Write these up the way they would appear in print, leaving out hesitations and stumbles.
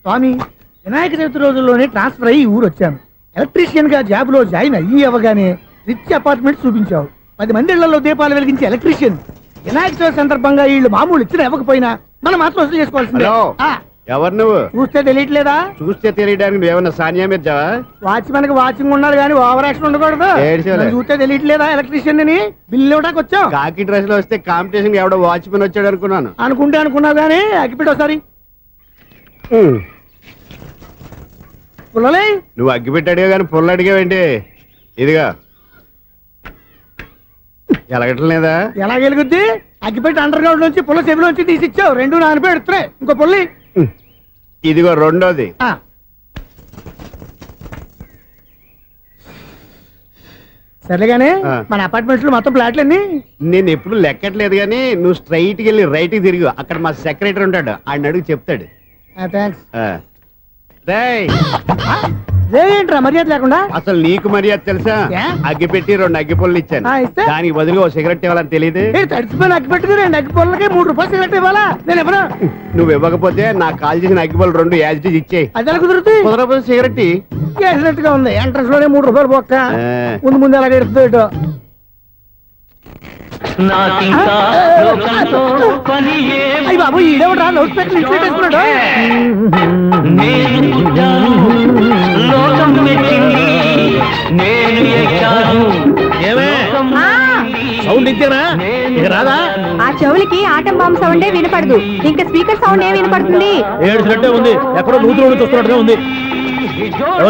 స్వామి, వినాయక చవితి రోజుల్లోనే ట్రాన్స్ఫర్ అయ్యి ఊరు వచ్చాను. ఎలక్ట్రీషియన్ గా జాబ్ లో జాయిన్ అయ్యి అవగానే రిచ్ అపార్ట్మెంట్ చూపించావు. 10 మంది ఇళ్లలో దీపాలు వెలిగించే ఎలక్ట్రీషియన్. వినాయక చవితి సందర్భంగా వీళ్ళు మామూలు ఇచ్చిన ఇవ్వకపోయినా మనం మాత్రం వసూలు చేసుకోవాల్సిందే. ఎవరు నువ్వు? చూస్తే తెలియట్లేదా? చూస్తే తెలియడానికి నువ్వేమన్నా సానియా మీర్జావా? వాచ్మెన్ కి వాచింగ్ ఉండాలి కానీ ఓవర్ యాక్షన్ ఉండకూడదు. చూస్తే తెలియట్లేదా ఎలక్ట్రీషియన్ అని? బిల్లు ఇవ్వడానికి వచ్చావు. కాకి డ్రెస్ లో వస్తే కాంపిటీషన్ ఎవడో వాచ్మెన్ వచ్చాడు అనుకున్నాను. అనుకున్నావు కానీ అగ్గిపెట్టి ఒకసారి పుల్లలే. నువ్వు అగ్గిపెట్టి అడిగా కానీ పుల్ల అడిగావేంటి? ఇదిగా ఎలగటం లేదా? ఎలా వెలుగుద్ది? అగ్గిపెట్టి అండర్ గ్రౌండ్ నుంచి పుల్ల చెవిలోంచి తీసి ఇచ్చావు. 2 నానపై ఎడుతున్నాయి. ఇంకో పుల్లి ఇదిగో రెండోది. సరేగానే మన అపార్ట్మెంట్స్ లో మొత్తం ఫ్లాట్లు అన్ని నేను ఎప్పుడు లెక్కట్లేదు కానీ నువ్వు స్ట్రైట్ కి వెళ్ళి రైట్ కి తిరిగి అక్కడ మా సెక్రటరీ ఉంటాడు, ఆయన అడుగు చెప్తాడు. ఏంట్రా మర్యాద లేకుండా? అసలు నీకు మర్యాద తెలుసా? అగ్గి పెట్టి 2 అగ్గి పుల్లలు ఇచ్చాను, దానికి బదులుగా ఓ సిగరెట్ ఇవ్వాలని తెలియదు. తడిచిపోయిన అగ్గి పెట్టి 2 అగ్గి పుల్లలకి 3 రూపాయలు సిగరెట్ ఇవ్వాలా? నేను ఎవరు? నువ్వు ఇవ్వకపోతే నాకు కాల్ చేసిన అగ్గి పుల్లలు 2 యాజిటీస్ ఇచ్చేయి. అది ఎలా కుదురుతుంది? కుదరకపోతే సిగరెట్ వేసినట్టు గా ఉంది. ఎంట్రన్స్ లోనే 3 రూపాయలు పోక్క. ముందు ఎలా ఎడుతుంది? అయ్యి బాబు, ఈడేవడా లౌడ్ స్పీకర్ ఇన్స్టేట్ వేసుకున్నాడు? సౌండ్ ఇచ్చానా? ఇక రాదా? ఆ చెవులకి ఆటం బాంబు సౌండే వినపడదు, ఇంకా స్పీకర్ సౌండ్ ఏ వినపడుతుంది? ఏడ్చినట్టే ఉంది, ఎక్కడో నూతులు చూస్తున్నట్టుగా ఉంది.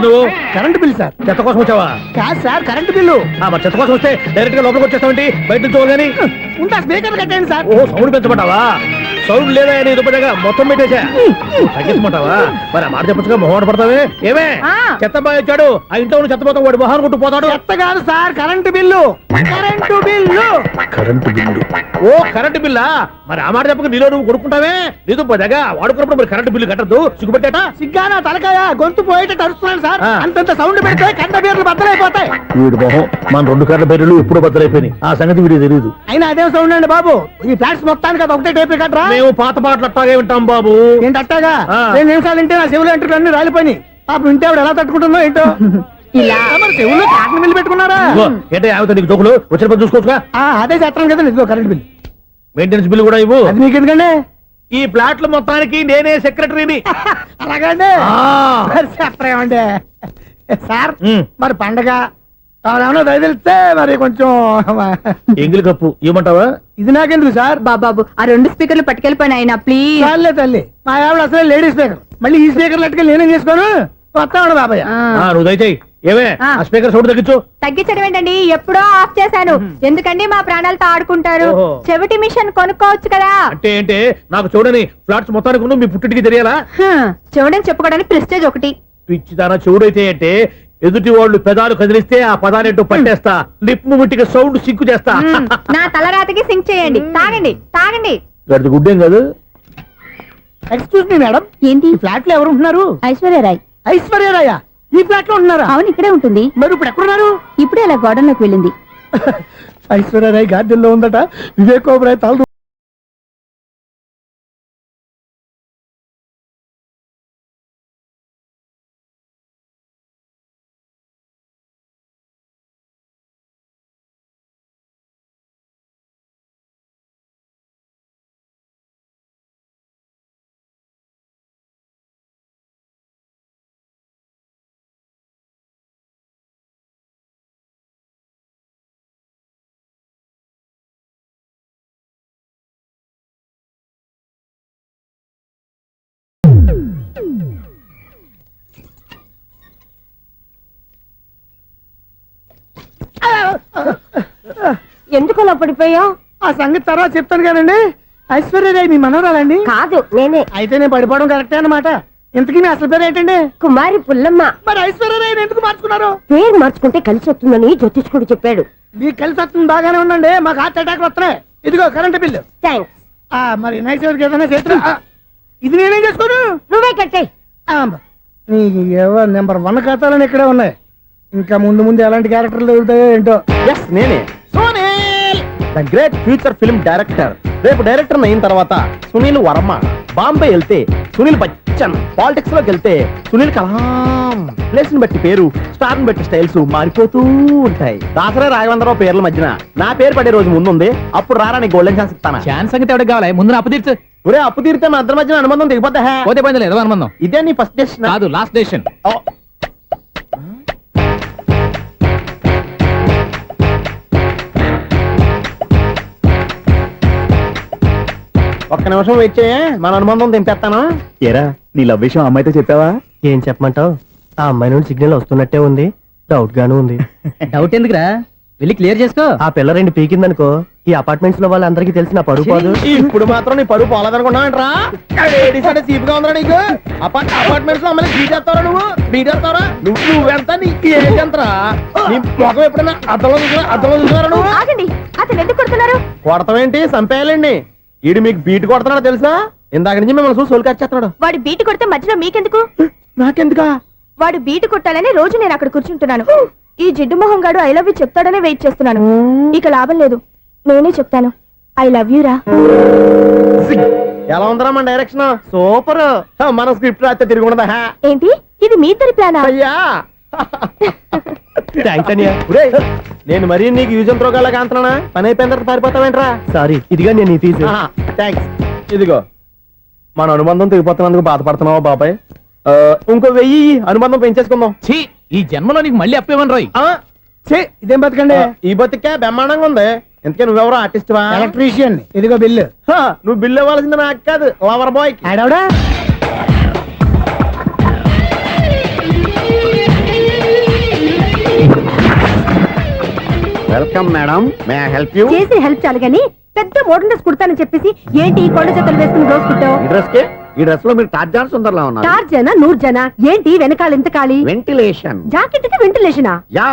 నువ్వు కరెంట్ బిల్ సార్. చెత్త కోసం వచ్చావా? కాదు సార్, కరెంట్ బిల్లు. మరి చెత్త కోసం వస్తే డైరెక్ట్ గా లోపలికి వచ్చేస్తావంటి? బయట నుంచి కానీ ఉంటా. స్పీకర్ కట్టండి సార్. ఓ సౌండ్ పెంచమంటావా? సౌండ్ లేదా నీ దుప్పటగా మొత్తం పెట్టేసా. తగ్గించమంటావా? మరి ఆ మాట చెప్పచ్చుగా, మొహమాట పడతావే. ఏమే చెత్త బాగా వచ్చాడు, ఆ ఇంట్లో చెత్త పోతాం, వాడు మొహాన్ని కొట్టు పోతాడు. చెత్త కాదు sir, current bill. Current bill. Current bill. ఓ కరెంటు బిల్లా? మరి ఆ మాట చెప్పక నీలో నువ్వు కొడుకుంటావే. నీ దుప్పటగా వాడుకున్నప్పుడు మరి కరెంటు బిల్లు కట్టద్దు, సిగ్గుపెట్టేట. సిగ్గానా తలకాయ? గొంతు పోయేటట్టు అరుస్తున్నాను సార్. అంతంత సౌండ్ పెడితే కంట బీర్లు బద్దలైపోతాయి. వీడు మొహం మన 2 కర్ల బీర్లు ఎప్పుడు బద్దలైపోయినాయి. ఆ సంగతి వీడికి తెలియదు. అయినా అదే సౌండ్ అండి బాబు. ఈ ఫ్లాట్స్ మొత్తానికి అది ఒకటే టేప్ కట్టరా? మేము పాత పాటలు అట్టాగే వింటాం బాబు. ఏంటి అట్టాగా? 2 నిమిషాలు వింటే నా చెవులు ఎంటర్ అన్ని రాలిపోయినాయి. పాపం వింటే ఆవిడ ఎలా తట్టుకుంటుందో ఏంటో. ఇలా మరి చెవుల్లో కాటన్ బిల్లు పెట్టుకున్నారా? ఏంటే ఆమెతో నీకు దోకులు వచ్చిన పని చూసుకోవచ్చుగా. అదే చేస్తాను కదా. ఇదిగో కరెంట్ బిల్. మెయింటెనెన్స్ బిల్లు కూడా ఇవ్వు. అది మీకు ఎందుకండి? ఈ ప్లాట్ల మొత్తానికి నేనే సెక్రటరీని. అలాగండి. చెప్పరేమండి సార్? మరి పండగ ఏమన్నా దయదలిస్తే మరి కొంచెం ఎంగిలి కప్పు ఇవ్వమంటావా? ఇది నాకెందుకు సార్? బాబాబు, ఆ 2 స్పీకర్లు పట్టుకెళ్ళిపోయిన ఆయన ప్లీజ్. చాలే తల్లి, మా ఆవిడ అసలే లేడీ స్పీకర్. మళ్ళీ ఈ స్పీకర్ లెట్టుకెళ్ళి నేనేం చేసుకోను? వస్తాడు బాబాయ్. నువ్వు దయచేయి. ఏమే ఆ స్పీకర్ సౌండ్ తగ్గించు. తగ్గించడం ఏంటండి, ఎప్పుడో ఆఫ్ చేశాను. ఎందుకండి మా ప్రాణాలతో ఆడుకుంటారు? చెవిటి మిషన్ కొనుక్కోవచ్చు కదా. అంటే ఏంటే నాకు చూడని ఫ్లాట్స్ మొత్తానికి మీ పుట్టింటికి తెలియాలా? చెవుడని చెప్పుకోవడానికి ప్రెస్టేజ్ ఒకటి. పిచ్చిదానా చెవుడైతే అంటే ఎదుటి వాళ్ళు పెదాలు కదిలిస్తే ఆ పదాలేంటో పట్టేస్తా, లిప్ ముట్టికి సౌండ్ సింకు చేస్తా. నా తలరాతకి సింక్ చేయండి. తాగండి తాగండి. గడిది గుడ్డేం కాదు. ఎక్స్క్యూజ్ మీ మేడం, ఏంటి? ఫ్లాట్ లో ఎవరు ఉంటున్నారు? ఐశ్వర్యరాయ్. ఐశ్వర్యరాయ ఈ ఫ్లాట్ లో ఉంటున్నారా? అవును, ఇక్కడే ఉంటుంది. మరి ఇప్పుడు ఎక్కడున్నారు? ఇప్పుడే అలా గార్డెన్ లోకి వెళ్ళింది. ఐశ్వర్యరాయ్ గార్డెన్ లో ఉందట. వివేక్ ఓబరాయ్ తల ఎందుకు అలా పడిపోయావు? ఆ సంగతి తర్వాత చెప్తాను కానండి. ఐశ్వర్యరాయ్ మీ మనవరాలండి? కాదు, నేనే. అయితే నేను పడిపోవడం కరెక్టే అన్నమాట. ఇంతకీ మీ అసలు పేరు ఏంటండి? కుమారి పుల్లమ్మ. మరి ఐశ్వర్యరాయ్ ఎందుకు మార్చుకున్నారు? పేరు మార్చుకుంటే కలిసి వస్తుందని జ్యోతిష్కుడు చెప్పాడు. మీకు కలిసి వస్తుంది, బాగానే ఉండండి. మాకు హార్ట్ అటాక్ వస్తున్నాయి. ఇదిగో కరెంట్ బిల్లు. థ్యాంక్స్. మరి నైట్ ఏదైనా చేస్తున్నా ఇది నేనేం చేసుకోను? నువ్వే కట్టాయి. నెంబర్ 1 ఖాతాలని ఇక్కడే ఉన్నాయి. ఇంకా ముందు ముందు ఎలాంటి క్యారెక్టర్లు దొరుకుతాయో ఏంటో. నేనే the great future film director. రేపు డైరెక్టర్ అయిన తర్వాత సునీల్ వర్మ బాంబే వెళ్తే సునీల్ బచ్చన్. పాలిటిక్స్ లోకి వెళ్తే సునీల్ కలాం. ప్లేస్ ని బట్టి పేరు, స్టార్ ని బట్టి స్టైల్స్ మారిపోతూ ఉంటాయి. దాసరా రాఘవేంద్రరావు పేర్ల మధ్యన నా పేరు పడే రోజు ముందుంది. అప్పుడు రారా నీకు గోల్డెన్ ఛాన్స్ ఇస్తానా? ఛాన్స్ సంగతి ఎవరికి కావాలి? ముందు నా అప్పు తీర్చు. ఒరే అప్పు తీరితే మన ఇద్దరి మధ్యన అనుబంధం దిగిపోతా. పోతే పోయింది లేదు అనుబంధం. ఇదే నీ ఫస్ట్ డెస్టినేషన్ కాదు, లాస్ట్ డెసిషన్. ఒక్క నిమిషం వెయిట్ చేయ, మన అనుబంధం దింపేస్తాను. ఏరా నీ లవ్ విషయం అమ్మాయితో చెప్పావా? ఏం చెప్పమంటావు? ఆ అమ్మాయి నుండి సిగ్నల్ వస్తున్నట్టే ఉంది, డౌట్ గాను ఉంది. డౌట్ ఎందుకురా, వెళ్ళి క్లియర్ చేసుకో. ఆ పిల్ల రెండు పీకిందనుకో, ఈ అపార్ట్మెంట్స్ లో వాళ్ళందరికీ తెలిసిన పరుగు పోదు. ఇప్పుడు మాత్రం నీ పరుగు పోలేదనుకున్నావంటరా? చీప్ గా ఉందా నీకు? అపార్ట్మెంట్స్ లో అమ్మాయి బీటేస్తావరా? నువ్వెంత? నీకు ఏజ్ ఎంతరా? నీ ముఖం ఎప్పుడైనా అర్థంలో చూసారా నువ్వు? ఆగండి, అతను ఎందుకు కొడుతున్నారు? కొడతావేంటి? చంపేయాలండి. ఈడు మీకు బీట్ కొడుతున్నాడు తెలుసా? ఇందాక నుంచి మిమ్మల్ని చూసి సోలు కచ్చేస్తున్నాడు. వాడు బీటు కొడితే మధ్యలో మీకెందుకు? నాకెందుకా? వాడు బీటు కొట్టాలని రోజు నేను అక్కడ కూర్చుంటున్నాను. ఈ జిడ్డు మొహం గాడు ఐ లవ్ యూ చెప్తాడనే వెయిట్ చేస్తున్నాను. ఇక లాభం లేదు, నేనే చెప్తాను. ఐ లవ్ యూ రా. ఎలా ఉందరా మన డైరెక్షన్? సూపర్. మన స్క్రిప్ట్ రాస్తే తిరిగి ఉండదా? ఏంటి ఇది మీ ఇద్దరి ప్లానా? అయ్యా నేను మరీ నీకు యూజ్ అంత రోగాలకు అంటున్నా. పని అయిపోయిన తర్వాత పారిపోతావేంట్రా? సారీ, ఇదిగా నేను ఈ ఫీజు. థ్యాంక్స్. ఇదిగో మన అనుబంధం తెగిపోతున్నందుకు బాధపడుతున్నావా బాబాయ్? ఇంకో 1000 అనుబంధం పెంచేసుకుందాం. ఛీ, ఈ జన్మలో నీకు మళ్ళీ అప్పేమని రాయి. ఇదేం బతకండి? ఈ బతికే బ్రహ్మాండంగా ఉంది. ఎందుకే నువ్వెవరో ఆర్టిస్ట్ వా? ఎలక్ట్రీషియన్. ఇదిగో బిల్లు. నువ్వు బిల్లు ఇవ్వాల్సింది నాకు కాదు, లవర్ బాయ్. ఆడవడా? Welcome madam, may I help you? చేసి హెల్ప్ చాలు గాని పెద్ద మోడల్ డ్రెస్ కుడతానని చెప్పేసి ఏంటి ఈ కొండ జతలు వేసుకుని రోజు కుట్టావు? ఈ డ్రెస్ కే, ఈ డ్రెస్ లో మీరు టార్జాన్ సుందర్లా ఉన్నారు. 4 జన 100 జన ఏంటి వెనకాల ఎంత ఖాళీ? వెంటిలేషన్. జాకెట్ కి వెంటిలేషనా? యా,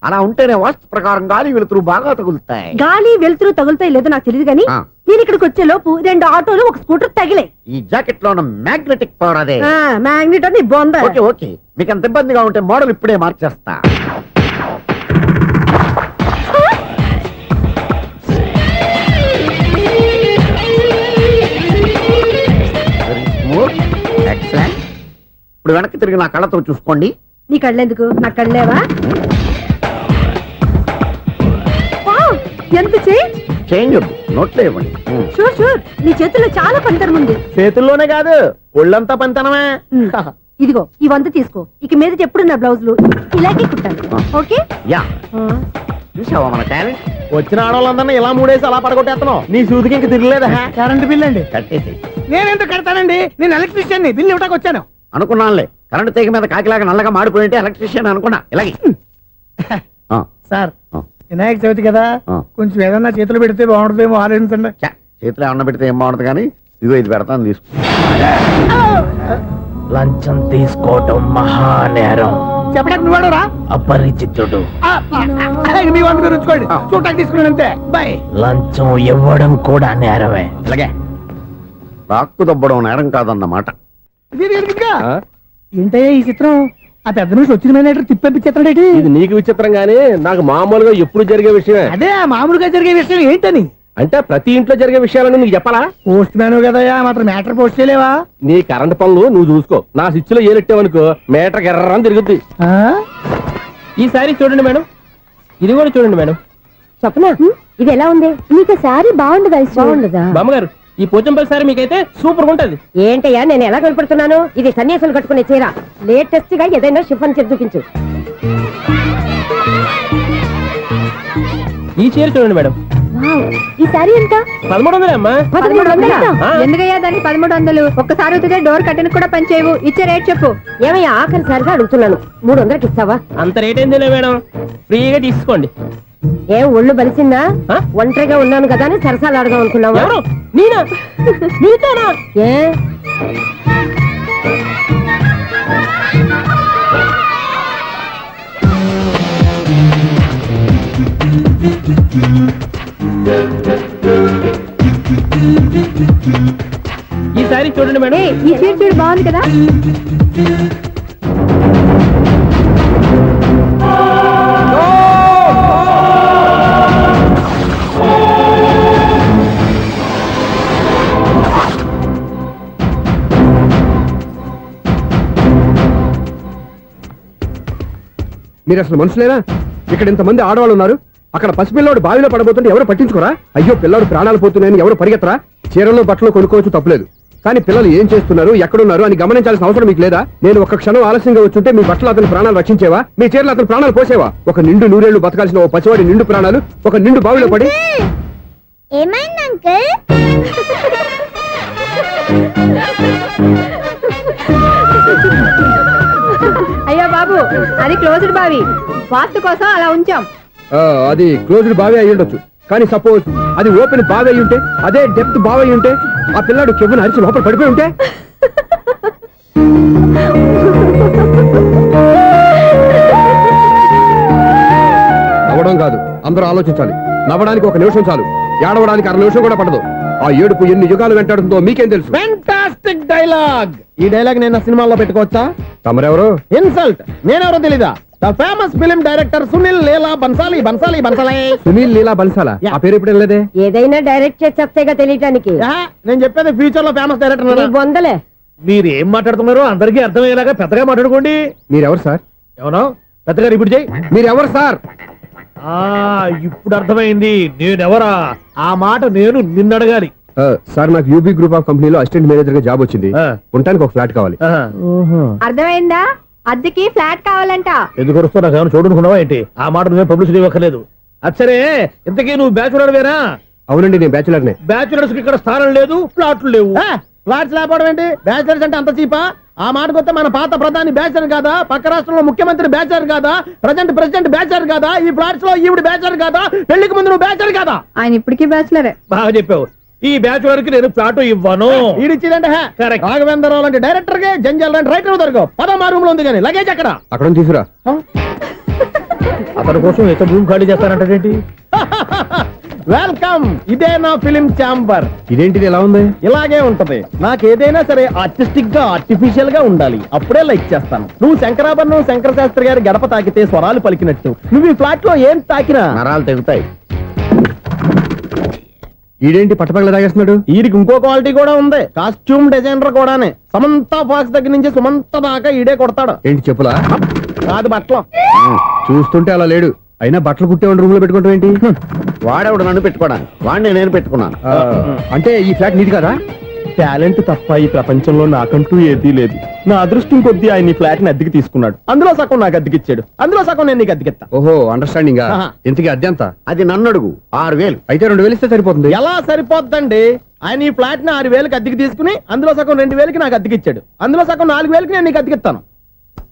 అలా ఉంటేనే వాస్తు ప్రకారం గాలి వెలుతురు బాగా తగులుతాయి. గాలి వెలుతురు తగులుతాయి లేదో నాకు తెలియదు గానీ ఆ. నేను ఇక్కడికి వచ్చే లోపు 2 ఆటోలు ఒక స్కూటర్ తగిలే. ఈ జాకెట్ లో ఉన్న మ్యాగ్నెటిక్ పవర్ అదే. మ్యాగ్నెట్ అని బొంద. ఓకే ఓకే, మీకు అంత ఇబ్బందిగా ఉంటే మోడల్ ఇప్పుడే మార్చేస్తా. ఎక్సలెంట్. ఇప్పుడు వెనక్కి తిరిగి నా కళ్ళతో చూసుకోండి. నీ కళ్ళెందుకు? నా కళ్ళేవా? ఎంత చేంజ్! చేంజ్ నోట్లో ఇవ్వండి. షూర్ షూర్, నీ చేతుల్లో చాలా పంతరం ఉంది. చేతుల్లోనే కాదు, ఒళ్ళంతా పంతనమే. ఇదిగో ఈ 100 తీసుకో. ఇక మీద ఎప్పుడు నా బ్లౌజులు ఇలాగే కుట్టాను. ఓకే? యా, చూసావా మన టాలెంట్? వచ్చిన ఆడవాళ్ళందరినీ ఇలా మూడేసి అలా పడగొట్టేస్తున్నావు. నీ సూదికి ఇంక తిరగలేదా? కరెంట్ బిల్ అండి. కట్టేసి. నేనెందుకు కడతానండి? నేను ఎలక్ట్రీషియన్. బిల్లు ఇవ్వడానికి వచ్చాను. అనుకున్నానులే, కరెంట్ తీగ మీద కాకిలాగా నల్లగా మాడిపోయింటే ఎలక్ట్రీషియన్ అనుకున్నా. ఇలాగే సార్, వినాయక చవితి కదా, కొంచెం ఏదన్నా చేతులు పెడితే బాగుంటుందేమో ఆలోచించండి. చేతిలో అన్న పెడితే ఏం బాగుంటుంది కానీ, ఇదిగో ఇది పెడతాను తీసుకో. లంచం తీసుకోవటం మహానేరం. చెప్పడానికి నువ్వాడరా? అపరిచితుడు. మీ వంద మీరు ఉంచుకోండి, చూడటానికి తీసుకున్నాను అంతే. బాయ్. లంచం ఇవ్వడం కూడా నేరమే. ఇలాగే రాక్కు దబ్బడం నేరం కాదన్నమాట. ఏంటయ్యా ఈ చిత్రం? ఆ పెద్ద నుంచి వచ్చిన మేనేటర్ తిప్పించేస్తాడేటి? ఇది నీకు విచిత్రం గానీ నాకు మామూలుగా ఎప్పుడు జరిగే విషయమే. అదే మామూలుగా జరిగే విషయం ఏంటని? అంటే ప్రతి ఇంట్లో జరిగే విషయాలను నీకు చెప్పాలా? పోస్ట్ మ్యాన్ కదయ్యా, మాత్రం మ్యాటర్ పోస్ట్ చేయలేవా? నీ కరెంట్ పనులు నువ్వు చూసుకో. నా స్విచ్ లో ఏలెట్టావనుకో మీటర్ ఎర్రని తిరుగుద్ది. ఈసారి చూడండి మేడం, ఇది కూడా చూడండి మేడం. చెప్పనా? ఇది ఎలా ఉంది? నీకు సారీ బాగుండదా? బాగుండదా? బామ్మగారు, ఈ పోచంపల్లి సారీ మీకైతే సూపర్ ఉంటుంది. ఏంటయ్యా నేను ఎలా కనపడుతున్నాను? ఇది సన్యాసులు కట్టుకునే చీర. లేటెస్ట్ గా ఏదైనా షిఫాన్ చేసి చూపించు. ఈ చీర చూడండి మేడం. ఈ సారీ ఎంత? 1300 అమ్మా. 1300? ఎందుకయ్యా దానికి 1300? ఒక్కసారి అవుతుందే డోర్ కట్టెన్ కూడా పనిచేయవు. ఇచ్చే రేట్ చెప్పు. ఏమయ్యా ఆఖరిసారిగా అడుగుతున్నాను, 300కి ఇస్తావా? అంత రేట్ ఏందిలే మేడం, ఫ్రీగా తీసుకోండి. ఏం ఒళ్ళు బలిసిందా? ఒంటరిగా ఉన్నాను కదా అని సరసాలు అడదాం అనుకున్నావా? ఎవరు? నేనా? నీతోనా? ఏ ఈ సారీ చూడండి మేడం. ఈ చీర చూడు, బాగుంది కదా? మీరు అసలు మనుషులేనా? ఇక్కడ ఇంతమంది ఆడవాళ్ళు ఉన్నారు, అక్కడ పసిపిల్లాడు బావిలో పడబోతుంటే ఎవరు పట్టించుకోరా? అయ్యో పిల్లాడు ప్రాణాలు పోతున్నాయని ఎవరు పరిగెత్తరా? చీరలు బట్టలు కొనుక్కోవచ్చు, తప్పులేదు. కానీ పిల్లలు ఏం చేస్తున్నారు, ఎక్కడున్నారు అని గమనించాల్సిన అవసరం మీకు లేదా? నేను ఒక్క క్షణం ఆలస్యంగా వచ్చుంటే మీ బట్టలు అతని ప్రాణాలు రక్షించేవా? మీ చీరలు అతని ప్రాణాలు పోసేవా? ఒక నిండు నూరేళ్లు బతకాల్సిన ఓ పసివాడి నిండు ప్రాణాలు ఒక నిండు బావిలో పడి. ఏమైంది అంకుల్? అయ్యో బాబు, అది క్లోజ్డ్ బావి, వాస్తు కోసం అలా ఉంచాం. అది క్లోజ్డ్ బావి అయి ఉండొచ్చు, కానీ సపోజ్ అది ఓపెన్ బావి అయి ఉంటే, అదే డెప్త్ బావి అయి ఉంటే, ఆ పిల్లాడు కెవ్వున అరిచి లోపల పడిపోయి ఉంటే. నవ్వడం కాదు, అందరూ ఆలోచించాలి. నవ్వడానికి ఒక నిమిషం చాలు, ఏడవడానికి అర నిమిషం కూడా పడదు. ఆ ఏడుపు ఎన్ని యుగాలు వెంటాడుతుందో మీకేం తెలుసు? Fantastic dialogue. ఈ డైలాగ్ నేను సినిమాలో పెట్టుకోవచ్చా? తమరెవరు? ఇన్సల్ట్. నేనెవరో తెలీదా? The famous film director Sunil Leela Bansali. Bansali Bansali Sunil Leela బన్సాలా? ఆ పేరు ఇప్పుడు లేదే. ఏదైనా డైరెక్ట్ చేసి చెప్తేగా తెలియటానికి. నేను చెప్పేది ఫ్యూచర్ లో ఫేమస్ డైరెక్టర్. బొందలే. మీరు ఏం మాట్లాడుతున్నారో అందరికీ అర్థమయ్యేలాగా పెద్దగా మాట్లాడుకోండి. మీరెవరు సార్? ఎవరో పెద్దగా రిపీట్ చేయి. మీరెవరు సార్? ఇప్పుడు అర్థమైంది నేనెవరా. ఆ మాట నేను నిన్ను అడగాలి. సార్ నాకు యూబీ గ్రూప్ ఆఫ్ కంపెనీలో అసిస్టెంట్ మేనేజర్ గా జాబ్ వచ్చింది. ఉండటానికి ఒక ఫ్లాట్ కావాలి. అర్థమైందా? అద్దెకి ఫ్లాట్ కావాలంట. ఎందుకు వస్తావు? నాకు ఏమైనా చూడనుకున్నావా ఏంటి? ఆ మాట నువ్వే పబ్లిసిటీ ఇవ్వక్కర్లేదు. అచ్చరే, ఇంతకీ నువ్వు బ్యాచులర్ వేరా? అవునండి, నేను బ్యాచులర్ నే. బ్యాచులర్స్ కి ఇక్కడ స్థానం లేదు, ప్లాట్లు లేవు. ఫ్లాట్స్ లేకపోవడం ఏంటి? బ్యాచిలర్స్ అంటే అంత చీపా? ఆ మాటకొస్తే మన పాత ప్రధాని బ్యాచర్ కాదా? పక్క రాష్ట్రంలో ముఖ్యమంత్రి బ్యాచర్ కాదా? ప్రెసిడెంట్ బ్యాచర్ కాదా? ఈ ఫ్లాట్స్ లో ఈవిడ బ్యాచర్ కాదా? పెళ్లికి ముందు నువ్వు బ్యాచర్ కాదా? ఆయన ఇప్పటికీ బ్యాచులరే. బాగా చెప్పావు. ఈ బ్యాచులర్ కి నేను ప్లాట్ ఇవ్వను. ఈడిచ్చిందంటే రాఘవేంద్రరావు లాంటి డైరెక్టర్ కి జంజల్ లాంటి రైటర్ దొరకవు. పదమా రూమ్ లో ఉంది కానీ లగేజ్ అక్కడ. అక్కడ తీసుకురా. అతని కోసం ఎంత భూమి ఖాళీ చేస్తానంటే వెల్కమ్. ఇదే నా ఫిలిం ఛాంబర్. ఇదేంటిది ఎలా ఉంది? ఇలాగే ఉంటది. నాకు ఏదైనా సరే ఆర్టిస్టిక్ గా ఆర్టిఫిషియల్ గా ఉండాలి, అప్పుడే లైక్ చేస్తాను. నువ్వు శంకరాభరణం శంకర శాస్త్రి గారి గడప తాకితే స్వరాలు పలికినట్టు నువ్వు ఈ ఫ్లాట్ లో ఏం తాకినా నరాలు తెగుతాయి. ఈడేంటి పట్టపగల తాగేస్తున్నాడు? వీరికి ఇంకో క్వాలిటీ కూడా ఉంది. కాస్ట్యూమ్ డిజైనర్ కూడానే. సమంత ఫాక్స్ దగ్గర నుంచి సుమంత దాకా ఈడే కొడతాడు. ఏంటి చెప్పులా? కాదు బట్టలు. చూస్తుంటే అలా లేడు. అయినా బట్టలు కుట్టేవాడి రూమ్ లో పెట్టుకుంటాం ఏంటి? వాడేవాడు నన్ను పెట్టుకోవడానికి, వాడిని నేను పెట్టుకున్నాను. అంటే ఈ ఫ్లాట్ నీది కదా? టాలెంట్ తప్ప ఈ ప్రపంచంలో నాకంటూ ఏదీ లేదు. నా అదృష్టం కొద్దీ ఆయన ఈ ఫ్లాట్ ని అద్దెకి తీసుకున్నాడు. అందులో సగం నాకు అద్దెకిచ్చాడు, అందులో సగం నేను నీకు అద్దెకిస్తా. ఓహో, అండర్స్టాండింగ్. ఆహా. ఇంతకీ అద్దె ఎంత? అది నన్ను అడుగు. 6,000. అయితే 2,000 ఇస్తే సరిపోతుంది. ఎలా సరిపోద్దండి? ఆయన ఈ ఫ్లాట్ ని 6,000కి అద్దెకి తీసుకుని అందులో సగం 2,000కి నాకు అద్దెకిచ్చాడు, అందులో సగం 4,000కి నేను నీకు అద్దెకిస్తాను.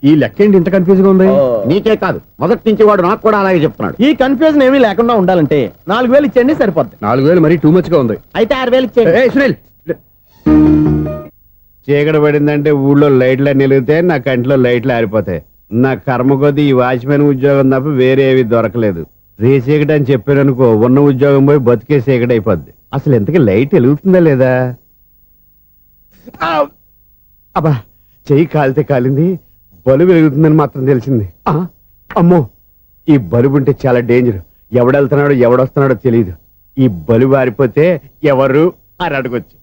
ఈ లెక్క ఏంటి ఇంత కన్ఫ్యూజ్ గా ఉంది? నీకే కాదు, మొదటి నుంచి వాడు నాకు కూడా అలాగే చెప్తున్నాడు. ఈ కన్ఫ్యూజన్ ఏమీ లేకుండా ఉండాలంటే 4,000 ఇచ్చేయండి, సరిపోద్ది. 4,000 మరీ టూ మచ్ గా ఉంది. అయితే 6,000 ఇచ్చేయండి. ఏయ్ సునీల్, చీకటి పడిందంటే ఊళ్ళో లైట్లు నిలిగితే నా కంటిలో లైట్లు ఆరిపోతాయి. నా కర్మ కొద్దీ ఈ వాచ్మెన్ ఉద్యోగం తప్ప వేరే ఏవి దొరకలేదు. రేసీకటి అని చెప్పారనుకో, ఉన్న ఉద్యోగం పోయి బతికే చీకటి అయిపోద్ది. అసలు ఎంతకీ లైట్ వెలుగుతుందా లేదా? అబ్బా, చెయ్యి కాలితే కాలింది, బలుబు వెలుగుతుందని మాత్రం తెలిసింది. అమ్మో, ఈ బలుబు ఉంటే చాలా డేంజర్. ఎవడెళ్తున్నాడో ఎవడొస్తున్నాడో తెలియదు. ఈ బలుబు ఆరిపోతే ఎవరు అని అడగొచ్చు.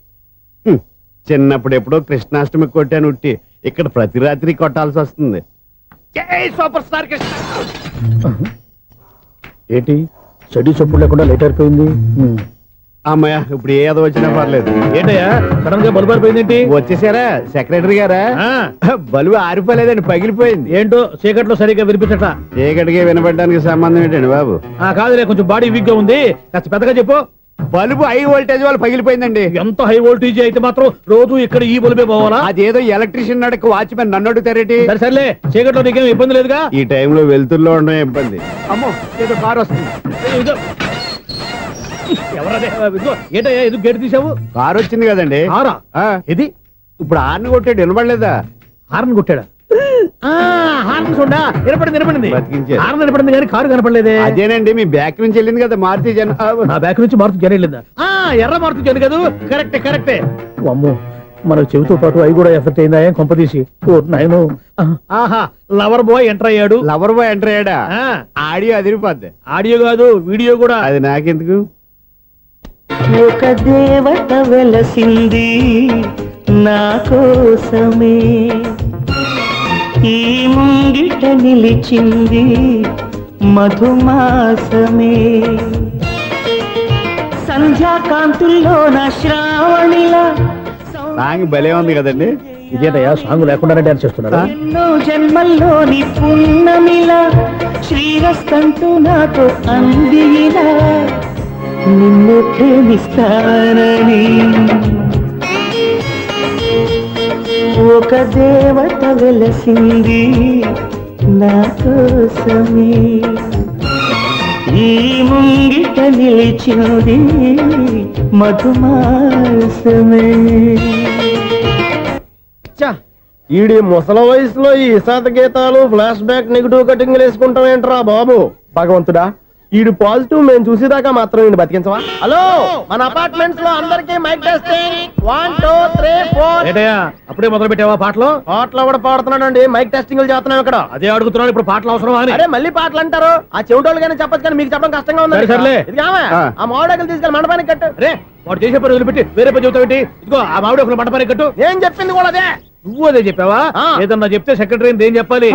చిన్నప్పుడు ఎప్పుడో కృష్ణాష్టమి కొట్టాను ఉట్టి, ఇక్కడ ప్రతి రాత్రి కొట్టాల్సి వస్తుంది. జై సూపర్ స్టార్ కృష్ణ. ఏంటి చెడు చప్పుడు లేకుండా లేట్ అయిపోయింది. అమ్మయ్య, ఇప్పుడు ఏదో వచ్చినా పర్లేదు. ఏంటయ్యా సడన్ గా బల్బు అయిపోయింది ఏంటి? వచ్చేసారా సెక్రటరీ గారా? బలుబు ఆరిపోలేదండి, పగిలిపోయింది. ఏంటో చీకట్లో సరిగ్గా వినిపించట. చీకటికి వినపడడానికి సంబంధం ఏంటండి బాబు? కాదులే, కొంచెం బాడీ వీక్ గా ఉంది, కాస్త పెద్దగా చెప్పు. బల్బు హై వోల్టేజ్ వాళ్ళు పగిలిపోయిందండి. ఎంత హై వోల్టేజ్ అయితే మాత్రం రోజు ఇక్కడ ఈ బల్బే పోవాలా? అదేదో ఎలక్ట్రీషియన్ నడక వాచ్మెన్ నన్ను అడుగుతారేటి? సరే సర్లే, చీకట్లో నీకేం ఇబ్బంది లేదుగా? ఈ టైంలో వెళ్తుల్లో ఉండడం ఇబ్బంది. అమ్మో, ఏదో కారు వస్తుంది. ఇదిగో. ఎవరదే? ఇదిగో, ఏంటయ్యా ఎందుకు గేట్ తీసావు? కారు వచ్చింది కదండి. కారా? ఇది ఇప్పుడు ఆర్ని కొట్టాడు, వినపడలేదా? హార్న్ కొట్టాడా? హార్న్ చూడా వినపడింది. బతికించారు. హార్న్ వినపడింది కానీ కారు కనపడలేదే. అదేనండి, మీ బ్యాక్ నుంచి వెళ్ళింది కదా మారుతి జన. నా బ్యాక్ నుంచి మారుతు జరగలేదా? ఎర్ర మారుతు జరు కదా. కరెక్టే. అమ్మో, మన చెవితో పాటు అవి కూడా ఎఫెక్ట్ అయిందా కొంపదీసి? నాయను. ఆహా, లవర్ బాయ్ ఎంటర్ అయ్యాడు. లవర్ బాయ్ ఎంటర్ అయ్యాడా? ఆడియో అదిరిపోద్ది. ఆడియో కాదు, వీడియో కూడా. అది నాకెందుకు? ఒక దేవత వెలసింది నా కోసమే ఈ ముంగిట నిలిచింది మధుమాసమే సంధ్యాకాంతుల్లో నా శ్రావణిలా సాంగ్ భలే ఉంది కదండి. ఇదేంటయ్యా సాంగ్ లేకుండానే డాన్స్ చేస్తున్నారా? ఎన్నో జన్మల్లోని పున్నమిలా శ్రీరస్తంటూ నాతో అందిలా నిన్ను ప్రేమిస్తానని ఒక దేవత వెలసింది నా కోసమే ఈ ముంగిట నిలిచింది మధుమాసమే. ఈడి ముసలి వయసులో ఈ ఇసాత గీతాలు ఫ్లాష్ బ్యాక్ నెగిటివ్ కటింగ్ వేసుకుంటాం ఏంట్రా బాబు? భగవంతుడా, ఈడు పాజిటివ్ మేము చూసేదాకా మాత్రం ఈయన బతికించవా? హలో, మన అపార్ట్మెంట్స్ లో అందరికి మైక్ టెస్టింగ్ 1 2 3 4. ఏంటయ్యా అప్పుడే మొదలు పెట్టావా పాటలు? పాటలు కూడా పాడుతున్నాడు అండి, మైక్ టెస్టింగ్ చేస్తున్నాం ఇక్కడ. అదే అడుగుతున్నాను, ఇప్పుడు పాటలు అవసరమా అని. అరే మళ్ళీ పాటలు అంటారు, ఆ చెవిటోళ్ళు కానీ చెప్పచ్చు కానీ మీకు చెప్పడం కష్టంగా ఉంది. సరే, సర్లే. ఇది కావా? ఆ మామిడాకులు తీసుకెళ్ళి మండపానికి కట్టు. రే వాడు చేసే పని వదిలిపెట్టి వేరే పని చెబుతావు ఏంటి? ఇదిగో ఆ మామిడి ఒకరు మంటపానికి కట్టు. ఏం చెప్పింది కూడా అదే. నువ్వు అదే చెప్పావా? ఆ. ఏదన్నా చెప్తే సెక్రటరీ ఏం చెప్పాలి?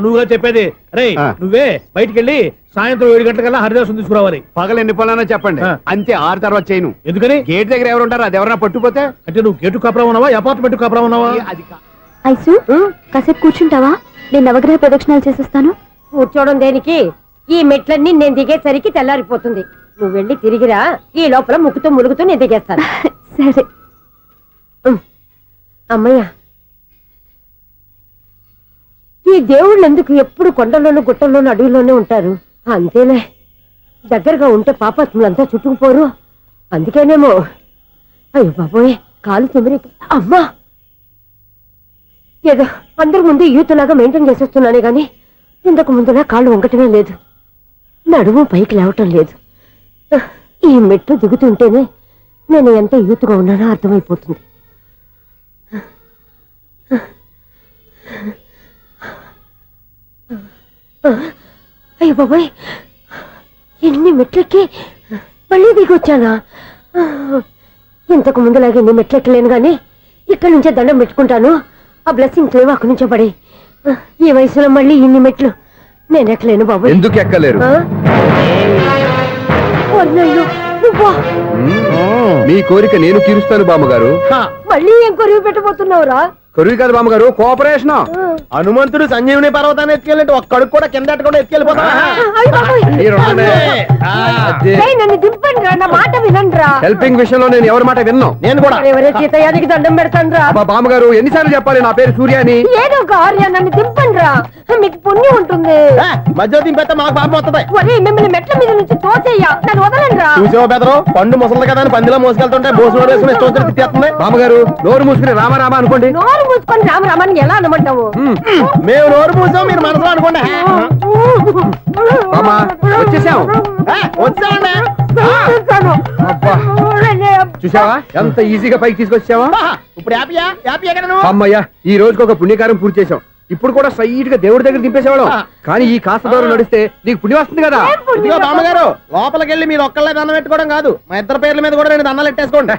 నువ్వుగా చెప్పేది. రే ఆ. నువ్వే బయటికి వెళ్ళి సాయంత్రం 7 గంటలకల్లా హరిదాసం తీసుకురావాలి. పగలు ఎన్ని పనులన్నా చెప్పండి, ఆ. అంతే. 6 తర్వాత చేయను. ఎందుకని? గేట్ దగ్గర ఎవరు ఉంటారు? అది ఎవరైనా పట్టుపోతే అంటే నువ్వు గేటు కాపురా ఉన్నావా, అపార్ట్మెంట్ కాపురా ఉన్నావా? అది ఐసు కాసేపు కూర్చుంటావా? నేను నవగ్రహ ప్రదక్షిణాలు చేసేస్తాను. కూర్చోవడం దేనికి? ఈ మెట్లన్నీ నేను దిగేసరికి తెల్లారిపోతుంది. నువ్వు వెళ్ళి తిరిగిరా, ఈ లోపల ముక్కుతూ ములుగుతూ నేను దిగేస్తాను. సరే. అమ్మయ్య, ఈ దేవుళ్ళు ఎందుకు ఎప్పుడు కొండల్లోనూ గుట్టల్లోనూ అడవిలోనే ఉంటారు? అంతేలే, దగ్గరగా ఉంటే పాపాత్ములంతా చుట్టుకుపోరు. అందుకేనేమో. అయ్యో బాబోయ్, కాలు తిమిరి. అమ్మా, ఏదో అందరి ముందు యూత్లాగా మెయింటైన్ చేసేస్తున్నానే గాని ఇంతకు ముందులా కాళ్ళు వంకటమే లేదు, నడుము పైకి లేవటం లేదు. ఈ మెట్లు దిగుతుంటేనే నేను ఎంత యూత్గా ఉన్నానో అర్థమైపోతుంది. అయ్యో బాబాయ్, ఎన్ని మెట్లెక్కి మళ్ళీ దిగొచ్చానా? ఇంతకు ముందులాగే ఎన్ని మెట్లెక్కలేను గాని ఇక్కడి నుంచే దండం పెట్టుకుంటాను. ఆ బ్లెస్సింగ్స్ లేవు అక్కడి నుంచే పడి. ఈ వయసులో మళ్ళీ ఇన్ని మెట్లు నేను ఎక్కలేను బాబాయ్. ఎందుకు ఎక్కలేరు? అయ్యో, నువ్వా? మీ కోరిక నేను తీరుస్తాను బామ్మగారు. మళ్ళీ ఏం కొరివి పెట్టబోతున్నావురా? కొరువు కాదు బామ్మగారు, కోఆపరేషన్. హనుమంతుడు సంజీవుని పర్వతాన్ని ఎత్తుకెళ్ళి ఒక్కడికి కూడా కింద ఎట్టకుండా ఎత్తుకెళ్ళిపోతా. అయ్య బాబోయ్. ఏయ్, నన్ను దింపండి రా, నా మాట వినండిరా. హెల్పింగ్ విషయంలో నేను ఎవరి మాట విన్నాను. నేను కూడా. ఎవరే సీతయ్యానికి దండం పెడతాను రా. అబ్బా బామ్మగారు, ఎన్నిసార్లు చెప్పాలి నా పేరు సూర్యాని? ఏదో ఒక ఆర్య, నన్ను దింపండి రా, మీకు పుణ్యం ఉంటుంది. మధ్య దింపేస్తే మాకు పాపం వస్తుంది. ఒరే, మిమ్మల్ని మెట్ల మీద నుంచి తోసేయ్యా, నన్ను వదలండి రా. చూసావా బెదరు, పండు ముసలి కదా అని పందిలో మోసుకెళ్తుంటే బోసు వేసుకుని స్తోత్రం తిట్టేస్తుంది. బామ్మగారు, నోరు మూసుకుని రామారామ అనుకోండి. నోరు మూసుకొని రామరామని ఎలా అనమంటావు? మేము నోరు పూసాం, మీరు మనసులో అనుకోండి. బామ్మ, వచ్చేసాం. వచ్చామండి. అబ్బా, చూసావా ఎంత ఈజీగా పైకి తీసుకొచ్చావా? ఇప్పుడు హ్యాపీయా? హ్యాపీ ఎక్కడ నువ్వు? అమ్మయ్యా, ఈ రోజుకి ఒక పుణ్యకారం పూర్తి చేసాం. ఇప్పుడు కూడా స్ట్రైట్ గా దేవుడి దగ్గర దింపేసేవాళ్ళం. కానీ ఈ కాస్త దూరం నడిస్తే నీకు పుణ్యం వస్తుంది కదా. ఇదిగో బామ్మగారు, లోపలికి వెళ్ళి మీరు ఒక్కళ్ళే దండం పెట్టుకోవడం కాదు, మా ఇద్దరు పేర్ల మీద కూడా 2 దండాలు ఎట్టేసుకోండి.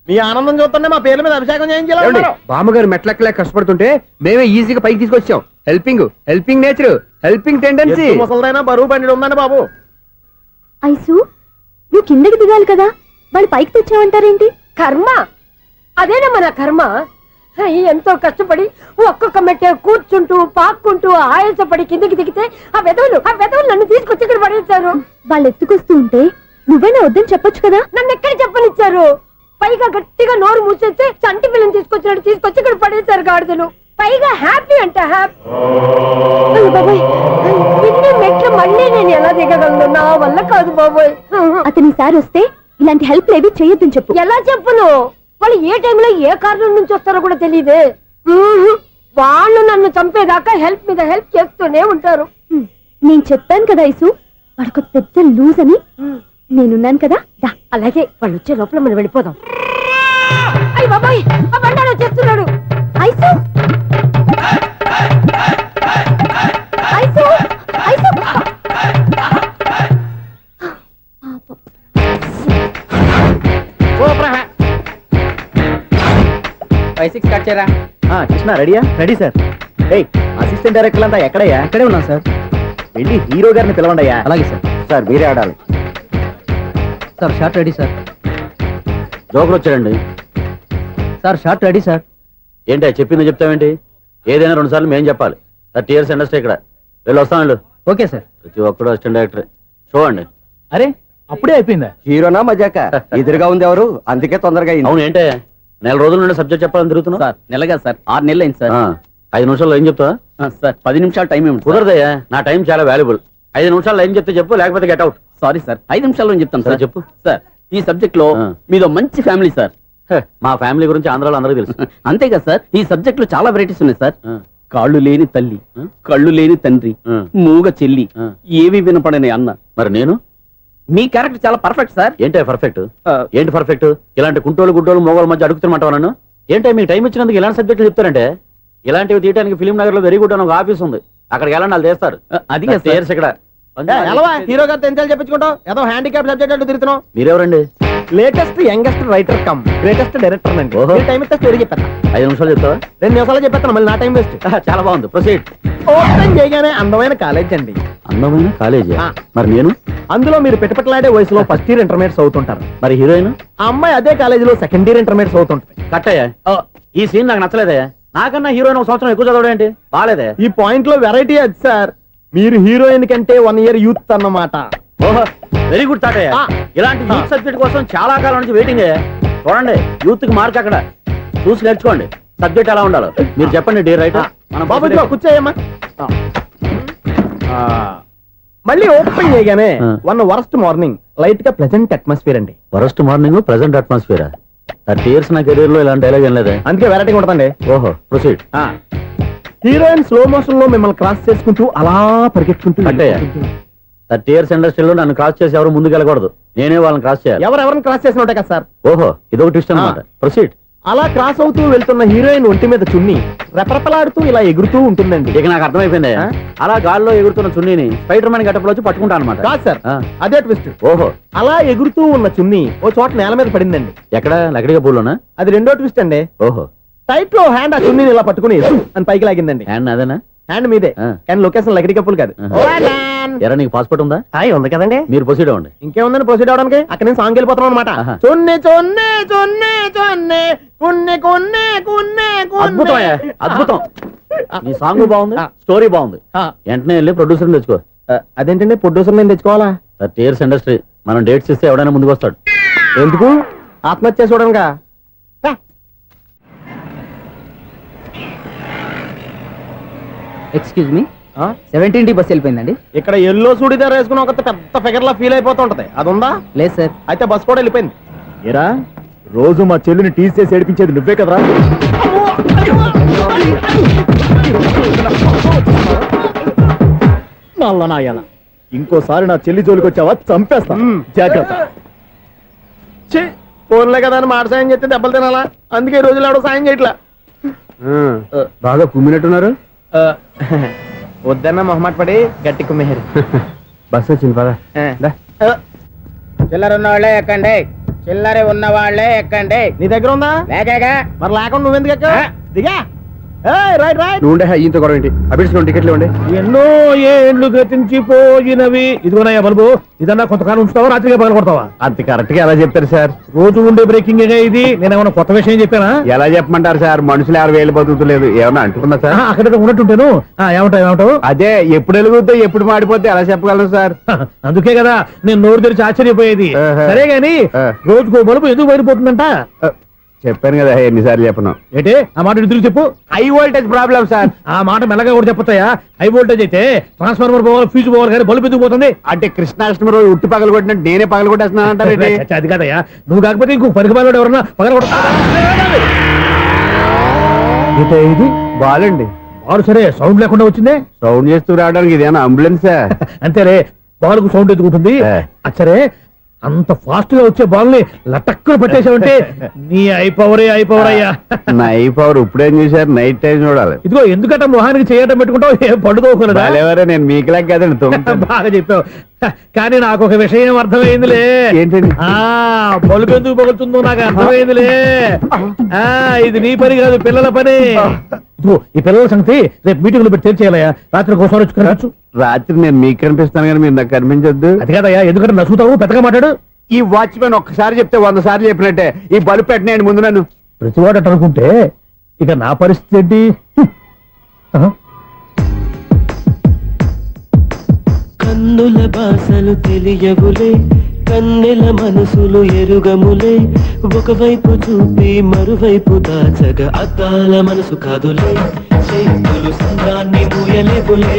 మీ ఆనందం చూస్తుంటే మా పేర్ల మీద అభిషేకం చేయించాలి. బామ్మగారు మెట్లెక్కలే కష్టపడుతుంటే మేమే ఈజీగా పైకి తీసుకొచ్చాం. Helping nature, helping tendency. ముసలిదైనా బరువు బండి ఉందండి బాబు. ఐసు నువ్వు కిందకి దిగాలి కదా, వాళ్ళు పైకి తెచ్చావంటారేంటి? కర్మ, అదేనమ్మా నా కర్మ. ఎంతో కష్టపడి ఒక్కొక్క మెట్టే కూర్చుంటూ పాక్కుంటూ ఆయాసపడి కిందకి దిగితే ఆ వెధవులు నన్ను తీసుకొచ్చి ఇక్కడ పడేశారు. వాళ్ళు ఎత్తుకొస్తూ ఉంటే నువ్వేనా వద్దని చెప్పొచ్చు కదా. నన్ను ఎక్కడ చెప్పనిచ్చారు? పైగా గట్టిగా నోరు మూసేస్తే చంటి పిల్లని తీసుకొచ్చినట్టు తీసుకొచ్చి ఇక్కడ పడేశారు గాడిదలు. పైగా హ్యాపీ అంటే హ్యాపీ. బాబోయ్, ఇన్ని మెట్లు మళ్ళీ నేను ఎలా దిగగలను? నా వల్ల కాదు బాబోయ్. అతని సారి వస్తే ఇలాంటి హెల్ప్ లేవి చేయొద్దని చెప్పు. ఎలా చెప్పును? వాళ్ళు ఏ టైంలో ఏ కారణం నుంచి వస్తారో కూడా తెలియదే. వాళ్ళు నన్ను చంపేదాకా హెల్ప్ మీద హెల్ప్ చేస్తూనే ఉంటారు. నేను చెప్పాను కదా ఐసు, వాడొక పెద్ద లూజ్ అని. నేనున్నాను కదా. దా, అలాగే వాళ్ళు వచ్చే లోపల మనం వెళ్ళిపోదాం. అయ్య బాబాయ్, ఆ బండారు వచ్చేస్తున్నాడు. Ice ice ice. 5-6 కట్ చేయరా. కృష్ణ రెడీయా? Ready sir. అసిస్టెంట్ డైరెక్టర్ అంతా ఎక్కడయ్యా? ఇక్కడే ఉన్నాం సార్. వెళ్ళి హీరో గారిని పిలవండి అయ్యా. అలాగే సార్. సార్ మీరే ఆడాలి. Sir short ready sir. జోకులు వచ్చాడండి. Sir short ready sir. ఏంటి చెప్పింది చెప్తావేంటి? ఏదైనా 2 సార్లు మేం చెప్పాలి. 30 years ఇండస్ట్రీ ఇక్కడ. వెళ్ళి వస్తాం వెళ్ళు. Okay sir. ప్రతి ఒక్కడు అసిస్టెంట్ డైరెక్టర్. చూడండి. అరే అప్పుడే అయిపోయిందా? హీరోనా మజాక? ఎదురుగా ఉంది ఎవరు, అందుకే తొందరగా అయింది. అవును ఏంటే 4 రోజుల నుండి సబ్జెక్ట్ చెప్పాలని తిరుగుతున్నా? సార్ నెలగా సార్ 6 నెలలు అయింది సార్. 5 నిమిషాల్లో ఏం చెప్తా? సార్ 10 నిమిషాలు టైం ఏమి కుదరదయ్యా, నా టైం చాలా వాల్యుబుల్. 5 నిమిషాల్లో ఏం చెప్తే చెప్పు, లేకపోతే గెట్ అవుట్. సారీ సార్, 5 నిమిషాల్లో చెప్తాను సరే, సార్. చెప్పు. సార్ ఈ సబ్జెక్ట్ లో మీదో మంచి ఫ్యామిలీ సార్. మా ఫ్యామిలీ గురించి ఆంధ్రాలో అందరికీ తెలుసు. అంతేగా సార్, ఈ సబ్జెక్ట్ లో చాలా వెరైటీస్ ఉన్నాయి సార్. ఆ. కాళ్ళు లేని తల్లి, కళ్ళు లేని తండ్రి, ఆ. మూగ చెల్లి, ఆ. ఏవి వినపడని అన్న. మరి నేను మీ క్యారెక్టర్ చాలా పర్ఫెక్ట్ సార్. ఏంటే పర్ఫెక్ట్? ఏంటి పర్ఫెక్ట్? ఇలాంటి కుంటోలు గుడ్డోలు మోగోల మధ్య అడుగుతున్నమాట నన్ను. ఏంటంటే మీకు టైం ఇచ్చినందుకు ఇలాంటి సబ్జెక్టులు చెప్తారంటే? ఇలాంటివి తీయడానికి ఫిలిం నగర్ లో వెరీ గుడ్ అని ఒక ఆఫీస్ ఉంది, అక్కడికి వెళ్ళండి, వాళ్ళు చేస్తారు. అది చేర్స్ ఇక్కడ. హీరో గారితో ఎంత చెప్పించుకుంటావు? ఏదో హ్యాండిక్యాప్ సబ్జెక్ట్ అంటూ తిరుగుతున్నావు. మీరెవరండి? Latest youngest writer cum greatest director అండి. ఓహో. టైం ఇస్తే స్టోరీ చెప్పేస్తా. 5 నిమిషాలు చెప్తావా? 2 నిమిషాలు చెప్పేస్తాను, మళ్ళీ నా టైం వేస్ట్. చాలా బాగుంది, ప్రొసీడ్. ఓపెన్ చేయగానే అందమైన కాలేజ్ అండి. అందమైన కాలేజీ. ఆ. మరి నేను? అందులో మీరు పెట్టుపట్లాడే వయసులో ఫస్ట్ ఇయర్ ఇంటర్మీడియట్స్ అవుతుంటారు. మరి హీరోయిన్? ఆ అమ్మాయి అదే కాలేజీలో సెకండ్ ఇయర్ ఇంటర్మీడియట్స్ అవుతుంటది. కట్టయ్యా, ఈ సీన్ నాకు నచ్చలేదయ్యా. నాకన్నా హీరోయిన్ 1 సంవత్సరం ఎక్కువ చదవడం ఏంటి? బాగాలేదే. ఈ పాయింట్ లో వెరైటీ అది సార్. మీరు హీరోయిన్ కంటే 1 year యూత్ అన్నమాట. ఓహో, వెరీ గుడ్ థాట్ అయ్యా. ఆ. ఇలాంటి యూత్ సబ్జెక్ట్ కోసం చాలా కాలం నుంచి వెయిటింగ్ అయ్యా. చూడండి, యూత్ కి మార్క్ అక్కడ చూసి నేర్చుకోండి. సబ్జెక్ట్ ఎలా ఉండాలో మీరు చెప్పండి డీ రైటర్. బాబు ఇదిగో కూర్చోయమ్మా. మళ్ళీ ఓపెన్ చేయగానే ఆ. 1 worst మార్నింగ్ లైట్ గా ప్లెజెంట్ అట్మాస్ఫియర్ అండి. Worst morning present atmosphere. 30 years నా కెరీర్ లో ఇలాంటి డైలాగ్ ఏం లేదే. అందుకే వెరైటీ ఉంటుందండి. ఓహో, ప్రొసీడ్. హీరోయిన్ స్లో మోషన్ లో మిమ్మల్ని క్రాస్ చేసుకుంటూ అలా పరిగెట్టుకుంటూ అంటే 30 years ఇండస్ట్రీలో నన్ను క్రాస్ చేసి ఎవరు ముందుకు వెళ్ళకూడదు, నేనే వాళ్ళని క్రాస్ చేయాలి. ఎవరెవరిని క్రాస్ చేసిన ఉంటాయి కదా సార్. ఓహో, ఇదొక ట్విస్ట్ అన్నమాట. ప్రొసీడ్. అలా క్రాస్ అవుతూ వెళ్తున్న హీరోయిన్ ఒంటి మీద చున్ని రెపరెపలాడుతూ ఇలా ఎగురుతూ ఉంటుందండి. ఇక నాకు అర్థమైపోయింది. ఆ? అలా గాల్లో ఎగురుతున్న చున్నీని స్పైడర్ మ్యాన్ గెటప్ లో వచ్చి పట్టుకుంటా అనమాట. కాదు సార్, ఆ. అదే ట్విస్ట్. ఓహో, అలా ఎగురుతూ ఉన్న చున్ని ఓ చోట నేల మీద పడిందండి. ఎక్కడ? లకడిగా పూల్లోనా? అది రెండో ట్విస్ట్ అండి. ఓహో, టైట్ లో హ్యాండ్ ఆ చున్నీని ఇలా పట్టుకుని అని పైకి లాగిందండి. హ్యాండ్ అదేనా? హ్యాండ్ మీదే, ఆ. కానీ లొకేషన్ లకడి కప్పులు కాదు. ఆహా. ఎరా, నీకు పాస్పోర్ట్ ఉందా? ఉంది కదండి. మీరు ప్రొసీడ్ అవ్వండి. ఇంకేముందని ప్రొసీడ్ అవడానికి? అక్కడ నేను సాంగ్ వెళ్ళిపోతున్నాం అనమాట. ఆహా. చున్ని చున్ని చున్ని చున్ని కున్ని కున్ని కున్ని అద్భుతం అయ్యా, అద్భుతం. నీ సాంగ్ బాగుంది, ఆ. స్టోరీ బాగుంది. ఆ. వెంటనే వెళ్ళి ప్రొడ్యూసర్ తెచ్చుకో. అదేంటండి ప్రొడ్యూసర్ నేను తెచ్చుకోవాలా? 30 years ఇండస్ట్రీ, మనం డేట్స్ ఇస్తే ఎవడైనా ముందుకు వస్తాడు. ఎందుకు? ఆత్మహత్య చూడనుగా. Excuse me, 17D bus వెళ్ళిపోయిందండి. ఇక్కడ ఎల్లో చూడిదార్ వేసుకుని ఒక పెద్ద ఫిగర్ లా ఫీల్ అయిపోతుంటది, అది ఉందా? లేదు సార్. అయితే బస్ కూడా వెళ్ళిపోయింది. ఏరా, రోజు మా చెల్లిని టీస్ చేసి ఏడిపించేది నువ్వే కదరా? నల్ల నాయన, ఇంకోసారి నా చెల్లి జోలికి వచ్చావా చంపేస్తా. జాగ్రత్త. ఫోన్లే కదా అని మాట సాయం చేస్తే దెబ్బలు తినాలా? అందుకే ఈ రోజులు ఎవడో సాయం చేయట్లా. బాగా కుమ్మినట్టున్నారు. వద్దన్న మొహమాట పడి గట్టి కుమ్మేరు. బస్ వచ్చింది పద. చిల్లర ఉన్న వాళ్ళే ఎక్కండి, చిల్లర ఉన్న వాళ్ళే ఎక్కండి. నీ దగ్గర ఉందా? లేకగా. మరి లేకుండా నువ్వెందుకు ఎక్కా? దిగా. Right right. నువ్వు ఉండే ఇంత గొడవ ఏంటి? అభిడ్స్ టికెట్లు ఇవ్వండి. ఎన్నో ఏండ్లు గతించిపోయినవి. ఇదిగోనయ్యా బల్బు, ఇదన్నా కొంతకాలం ఉంచుతావా, రాత్రిగా పగల కొడతావా? అంత కరెక్ట్ గా ఎలా చెప్తారు సార్? రోజు ఉండే బ్రేకింగ్ ఇది. నేనేమన్నా కొత్త విషయం చెప్పానా? ఎలా చెప్పమంటారు సార్? మనుషులు 6 వేలు బతుకుతలేదు, ఏమన్నా అంటున్నా సార్? అక్కడ ఉన్నట్టుంటాను. ఏమంటావు? అదే ఎప్పుడు వెలుగుతో ఎప్పుడు మాడిపోతే ఎలా చెప్పగలరు సార్? అందుకే కదా నేను నోరు తెరిచి ఆశ్చర్యపోయేది. ఆహా. సరే గాని ఆ. రోజుకో బలుపు ఎందుకు బయటపోతుందంట? చెప్పాను కదా ఎన్నిసార్లు చెప్పను. ఏంటే ఆ మాట తిరిగి చెప్పు. High voltage problem sir. ఆ మాట మెల్లగా కూడా చెప్పొస్తాయా? హై వోల్టేజ్ అయితే ట్రాన్స్ఫార్మర్ పోవాలి, ఫ్యూజ్ పోవాలి, కానీ బల్బు ఎందుకు పోతుంది? అంటే కృష్ణాష్టమి రోజు ఉట్టి పగలు కొట్టినట్టు నేనే పగలు కొట్టేస్తున్నాను అంటారు. చచ్చా, అది కాదయ్యా. నువ్వు కాకపోతే ఇంకో పనికి పగలవాడు ఎవరన్నా పగల కొడతా. ఇది బాలండి. వాడు సరే సౌండ్ లేకుండా వచ్చిందే. సౌండ్ చేస్తూ రావడానికి ఇదేనా అంబులెన్సా? అంతేలే, బాలుకు సౌండ్ ఎదుగుతుంది. ఆ. సరే అంత ఫాస్ట్ గా వచ్చే బాల్ ని లటక్కులు పట్టేసావంటే నీ అయిపోవరే అయ్యా. నైట్ పవర్ ఇప్పుడేం చూసారు, నైట్ టైం చూడాలి. ఇదిగో ఎందుకంటే మొహానికి చేయటం పెట్టుకుంటావు, ఏం పడుకోకూడదా? బాలేవరే, నేను మీకులా కదండి తొంగుతాను. బాగా చెప్పావు. కానీ నాకు ఒక విషయం అర్థమైందిలే. ఏంటండి? బల్బు ఎందుకు పగులుతుందో నాకు అర్థమైందిలే. ఇది నీ పని కాదు, పిల్లల పని. ఇదిగో ఈ పిల్లల సంగతి రేపు మీటింగ్ లో పెట్టి తెలిసేయాలయ్యా. రాత్రి ఒకసారి వచ్చి కనవచ్చు. రాత్రి నేను మీకు కనిపిస్తాను కానీ మీరు నాకు కనిపించొద్దు. అది కాదయ్యా, ఎందుకంటే నసుగుతావు, పెద్దగా మాట్లాడు. ఈ వాచ్మెన్ ఒక్కసారి చెప్తే 100 సార్లు చెప్పినట్టే. ఈ బల్బు పెట్టినాయండి ముందు నన్ను. ప్రతివాడు అట్ట అనుకుంటే ఇక నా పరిస్థితి ఏంటి? కన్నుల భాషలు తెలియవులే, కన్నెల మనసులు ఎరుగములే, ఒకవైపు చూపి మరువైపు దాచగా అద్దాల మనసు కాదులే, చేతులు సంద్రాన్ని మూయలేవులే,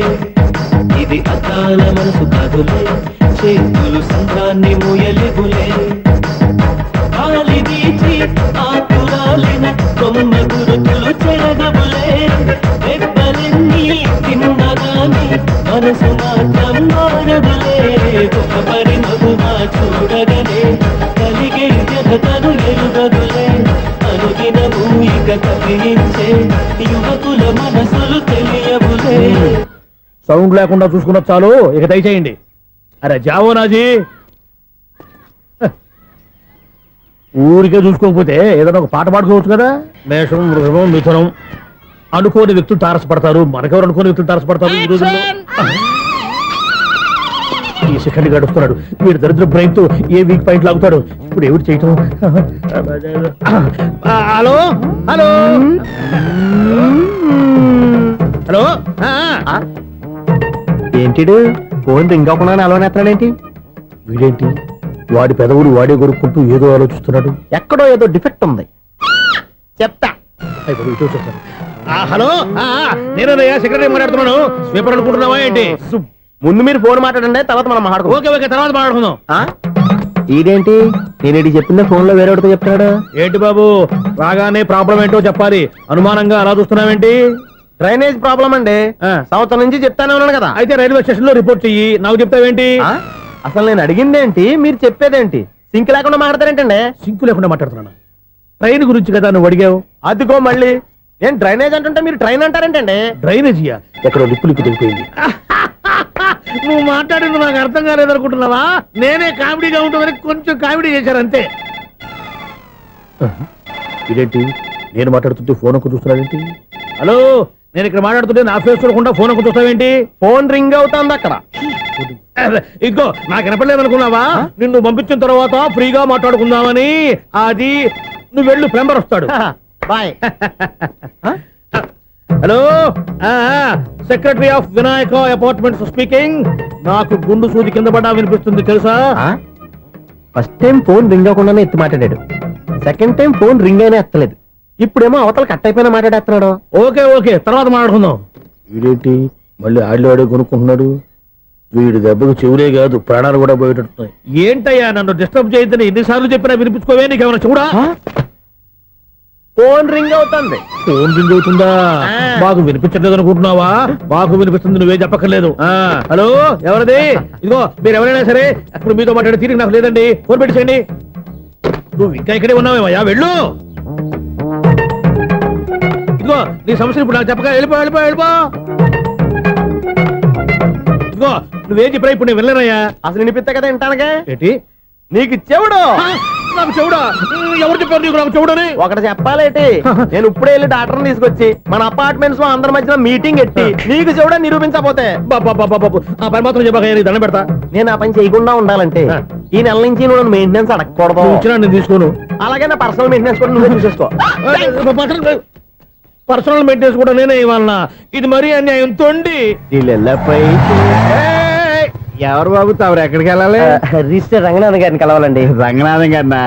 ఇది అద్దాల మనసు కాదులే, చేతులు సంద్రాన్ని మూయలేవులే, గాలి వీచి ఆకురాలిన కొమ్మ గురుతులు చెరగవులే, దెబ్బలెన్ని తిన్నగాని మనసు మాత్రం మారదులే, ఒక పరిమగుమా చూడగలే, కలిగే జగతను ఎరుగదులే, అనుదినము ఇక కదిలించే యువకుల మనసులు తెలియవులే. సౌండ్ లేకుండా చూసుకున్న చాలు, ఇక దయచేయండి. అరే జావో నాజీ, ఊరికే చూసుకోకపోతే ఏదైనా ఒక పాట పాడుకోవచ్చు కదా. మేషం, వృషభం, మిథునం అనుకోని వ్యక్తులు తారసపడతారు. మనకెవరు అనుకోని వ్యక్తులు తారసపడతారు ఈ రోజుల్లో? ఈ సెకండ్ గడుస్తున్నాడు వీడు దరిద్ర బ్రెయిన్ తో ఏ వీక్ పాయింట్ లాగుతాడు. ఇప్పుడు ఎవరు చేయటం? Hello hello hello. ఏంటిడు ఫోన్ రింగ్ అవ్వకుండా అలవనేస్తాడేంటి? వీడేంటి వాడి పెదవులు వాడే కొరుక్కుంటూ ఏదో ఆలోచిస్తున్నాడు. ఎక్కడో ఏదో డిఫెక్ట్ ఉంది, చెప్తా. హలో, నేనయ్యా సెక్రటరీ మాట్లాడుతున్నాను. స్వీపర్ అనుకుంటున్నావా ఏంటి? ముందు మీరు ఫోన్ మాట్లాడండి, తర్వాత మనం మాట్లాడుకో. ఓకే ఓకే, తర్వాత మాట్లాడుకుందాం. ఇదేంటి నేను చెప్పిందే ఫోన్ లో వేరే ఒకటి చెప్తాడు. ఏంటి బాబు, రాగానే ప్రాబ్లం ఏంటో చెప్పాలి. అనుమానంగా అలా చూస్తున్నావేంటి? డ్రైనేజ్ ప్రాబ్లం అండి. సంవత్సరం నుంచి చెప్తానే ఉన్నాను కదా. అయితే రైల్వే స్టేషన్ లో రిపోర్ట్ చెయ్యి, నాకు చెప్తావేంటి? అసలు నేను అడిగిందేంటి, మీరు చెప్పేదేంటి? సింక్ లేకుండా మాట్లాడతారేంటండి? సింకు లేకుండా మాట్లాడుతున్నాను. ట్రైన్ గురించి కదా నువ్వు అడిగావు. అదిగో మళ్ళీ నేను డ్రైనేజ్ అంటుంటే మీరు ట్రైన్ అంటారేంటండి? డ్రైనేజీయా? ఎక్కడో లిప్పు తెలిపోయింది. నువ్వు మాట్లాడింది నాకు అర్థం కాలేదనుకుంటున్నావా? నేనే కామెడీగా ఉంటుందని కొంచెం కామెడీ చేశారు అంతే. ఇదేంటి నేను మాట్లాడుతుంటే ఫోన్ ఒక్క చూస్తున్నావేంటి? హలో, నేను ఇక్కడ మాట్లాడుతుంటే నా ఫేస్ చూడకుండా ఫోన్ ఒక్క చూస్తావేంటి? ఫోన్ రింగ్ అవుతుంది అక్కడ. ఇదిగో నాకు వినపడలేదు అనుకున్నావా? నిన్ను పంపించిన తర్వాత ఫ్రీగా మాట్లాడుకుందామని. అది నువ్వు వెళ్ళు, ప్లంబర్ వస్తాడు. Bye. Hello, secretary of Vinayaka apartments speaking. నాకు గుండు సూది కింద పడ్డా వినిపిస్తుంది తెలుసా? ఫస్ట్ టైం ఫోన్ రింగ్ అవ్వకుండానే ఎత్తి మాట్లాడాడు, సెకండ్ టైం ఫోన్ రింగ్ అయినా ఎత్తలేదు, ఇప్పుడేమో అవతల కట్ అయిపోయినా మాట్లాడేస్తున్నాడు. ఓకే ఓకే, తర్వాత మాట్లాడుకుందాం. వీడేంటి మళ్ళీ ఆడిలో కొనుక్కుంటున్నాడు? వీడి దెబ్బకు చెవులే కాదు ప్రాణాలు కూడా పోయేటట్టున్నాయి. ఏంటయ్యా నన్ను డిస్టర్బ్ చేయొద్దని ఎన్నిసార్లు చెప్పినా వినిపించుకోవే? నీకేమైనా చూడా? ఫోన్ రింగ్ అవుతుంది. ఫోన్ రింగ్ అవుతుందా? మాకు వినిపించలేదు అనుకుంటున్నావా? మాకు వినిపిస్తుంది, నువ్వే చెప్పక్కర్లేదు. హలో, ఎవరిది? ఇదిగో మీరు ఎవరైనా సరే అప్పుడు మీతో మాట్లాడే తీరిక నాకు లేదండి. ఫోన్ పెట్టేసేయండి. నువ్వు ఇంకా ఇక్కడే ఉన్నావేమయ్యా, వెళ్ళు. ఇదిగో నీ సమస్యలు ఇప్పుడు నాకు చెప్పగా వెళ్ళిపో వెళ్ళిపో వెళ్ళిపో. ఇదిగో నువ్వేం చెప్పరా ఇప్పుడు నేను వెళ్ళానయ్యా. అసలు వినిపిస్తా కదా వింటానగా. ఏంటి నీకు చెవుడు? నాకు చెవుడా? ఎవరు చెప్పారు నీకు నాకు చెవుడని? ఒకటి చెప్పాలేటి, నేను ఇప్పుడే వెళ్ళి డాక్టర్ని తీసుకొచ్చి మన అపార్ట్మెంట్స్ లో అందరి మధ్యన మీటింగ్ ఎట్టి నీకు చెవుడా నిరూపించకపోతే బాబు ఆ పని మాత్రం చెప్పక దండం పెడతా. నేను ఆ పని చేయకుండా ఉండాలంటే ఈ నెల నుంచి నువ్వు మెయింటెనెన్స్ అడగకూడదు. ఇచ్చినా నేను తీసుకోను. అలాగే నా పర్సనల్ మెయింటెనెన్స్ కూడా నువ్వే చూసేసుకో. పర్సనల్ మెయింటెనెన్స్ కూడా నేనే ఇవ్వాలన్నా? ఇది మరీ అన్యాయం తోండి. ఎవరు బాబు తమరు ఎక్కడికి వెళ్ళాలి? రిజిస్టర్ రంగనాథన్ గారిని కలవాలండి. రంగనాథం గారినా?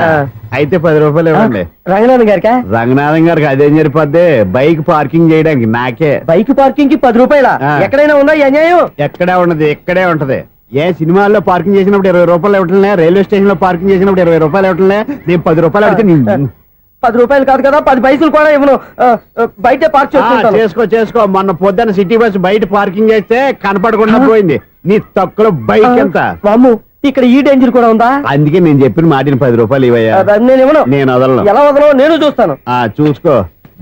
అయితే 10 రూపాయలు ఇవ్వండి. రంగనాథన్ గారికా? రంగనాథం గారికి అదేం సరిపోద్ది, బైక్ పార్కింగ్ చేయడానికి నాకే. బైక్ పార్కింగ్ కి 10 రూపాయల? ఎక్కడైనా ఉందా ఈ అన్యాయం? ఎక్కడే ఉండదు, ఇక్కడే ఉంటది. ఏ సినిమాల్లో పార్కింగ్ చేసినప్పుడు 20 రూపాయలు ఇవ్వట్లే, రైల్వే స్టేషన్ లో పార్కింగ్ చేసినప్పుడు 20 రూపాయలు ఇవ్వట్లే. నేను 10 రూపాయలు అడిగితే 10 రూపాయలు కాదు కదా, 10 పైసలు కూడా ఇవ్వను. బయట పార్క్ చేసుకో. మొన్న పొద్దున్న సిటీ బస్ బయట పార్కింగ్ చేస్తే కనపడకుండా పోయింది. నీ తక్కువ బైక్ ఎంత? ఇక్కడ ఈ డేంజర్ కూడా ఉందా? అందుకే నేను చెప్పిన మాటిని 10 రూపాయలు ఇవ్వయ్యా. అది నేను ఇవ్వను. నేను వదలను. ఎలా వదలవు నేను చూస్తాను. చూసుకో.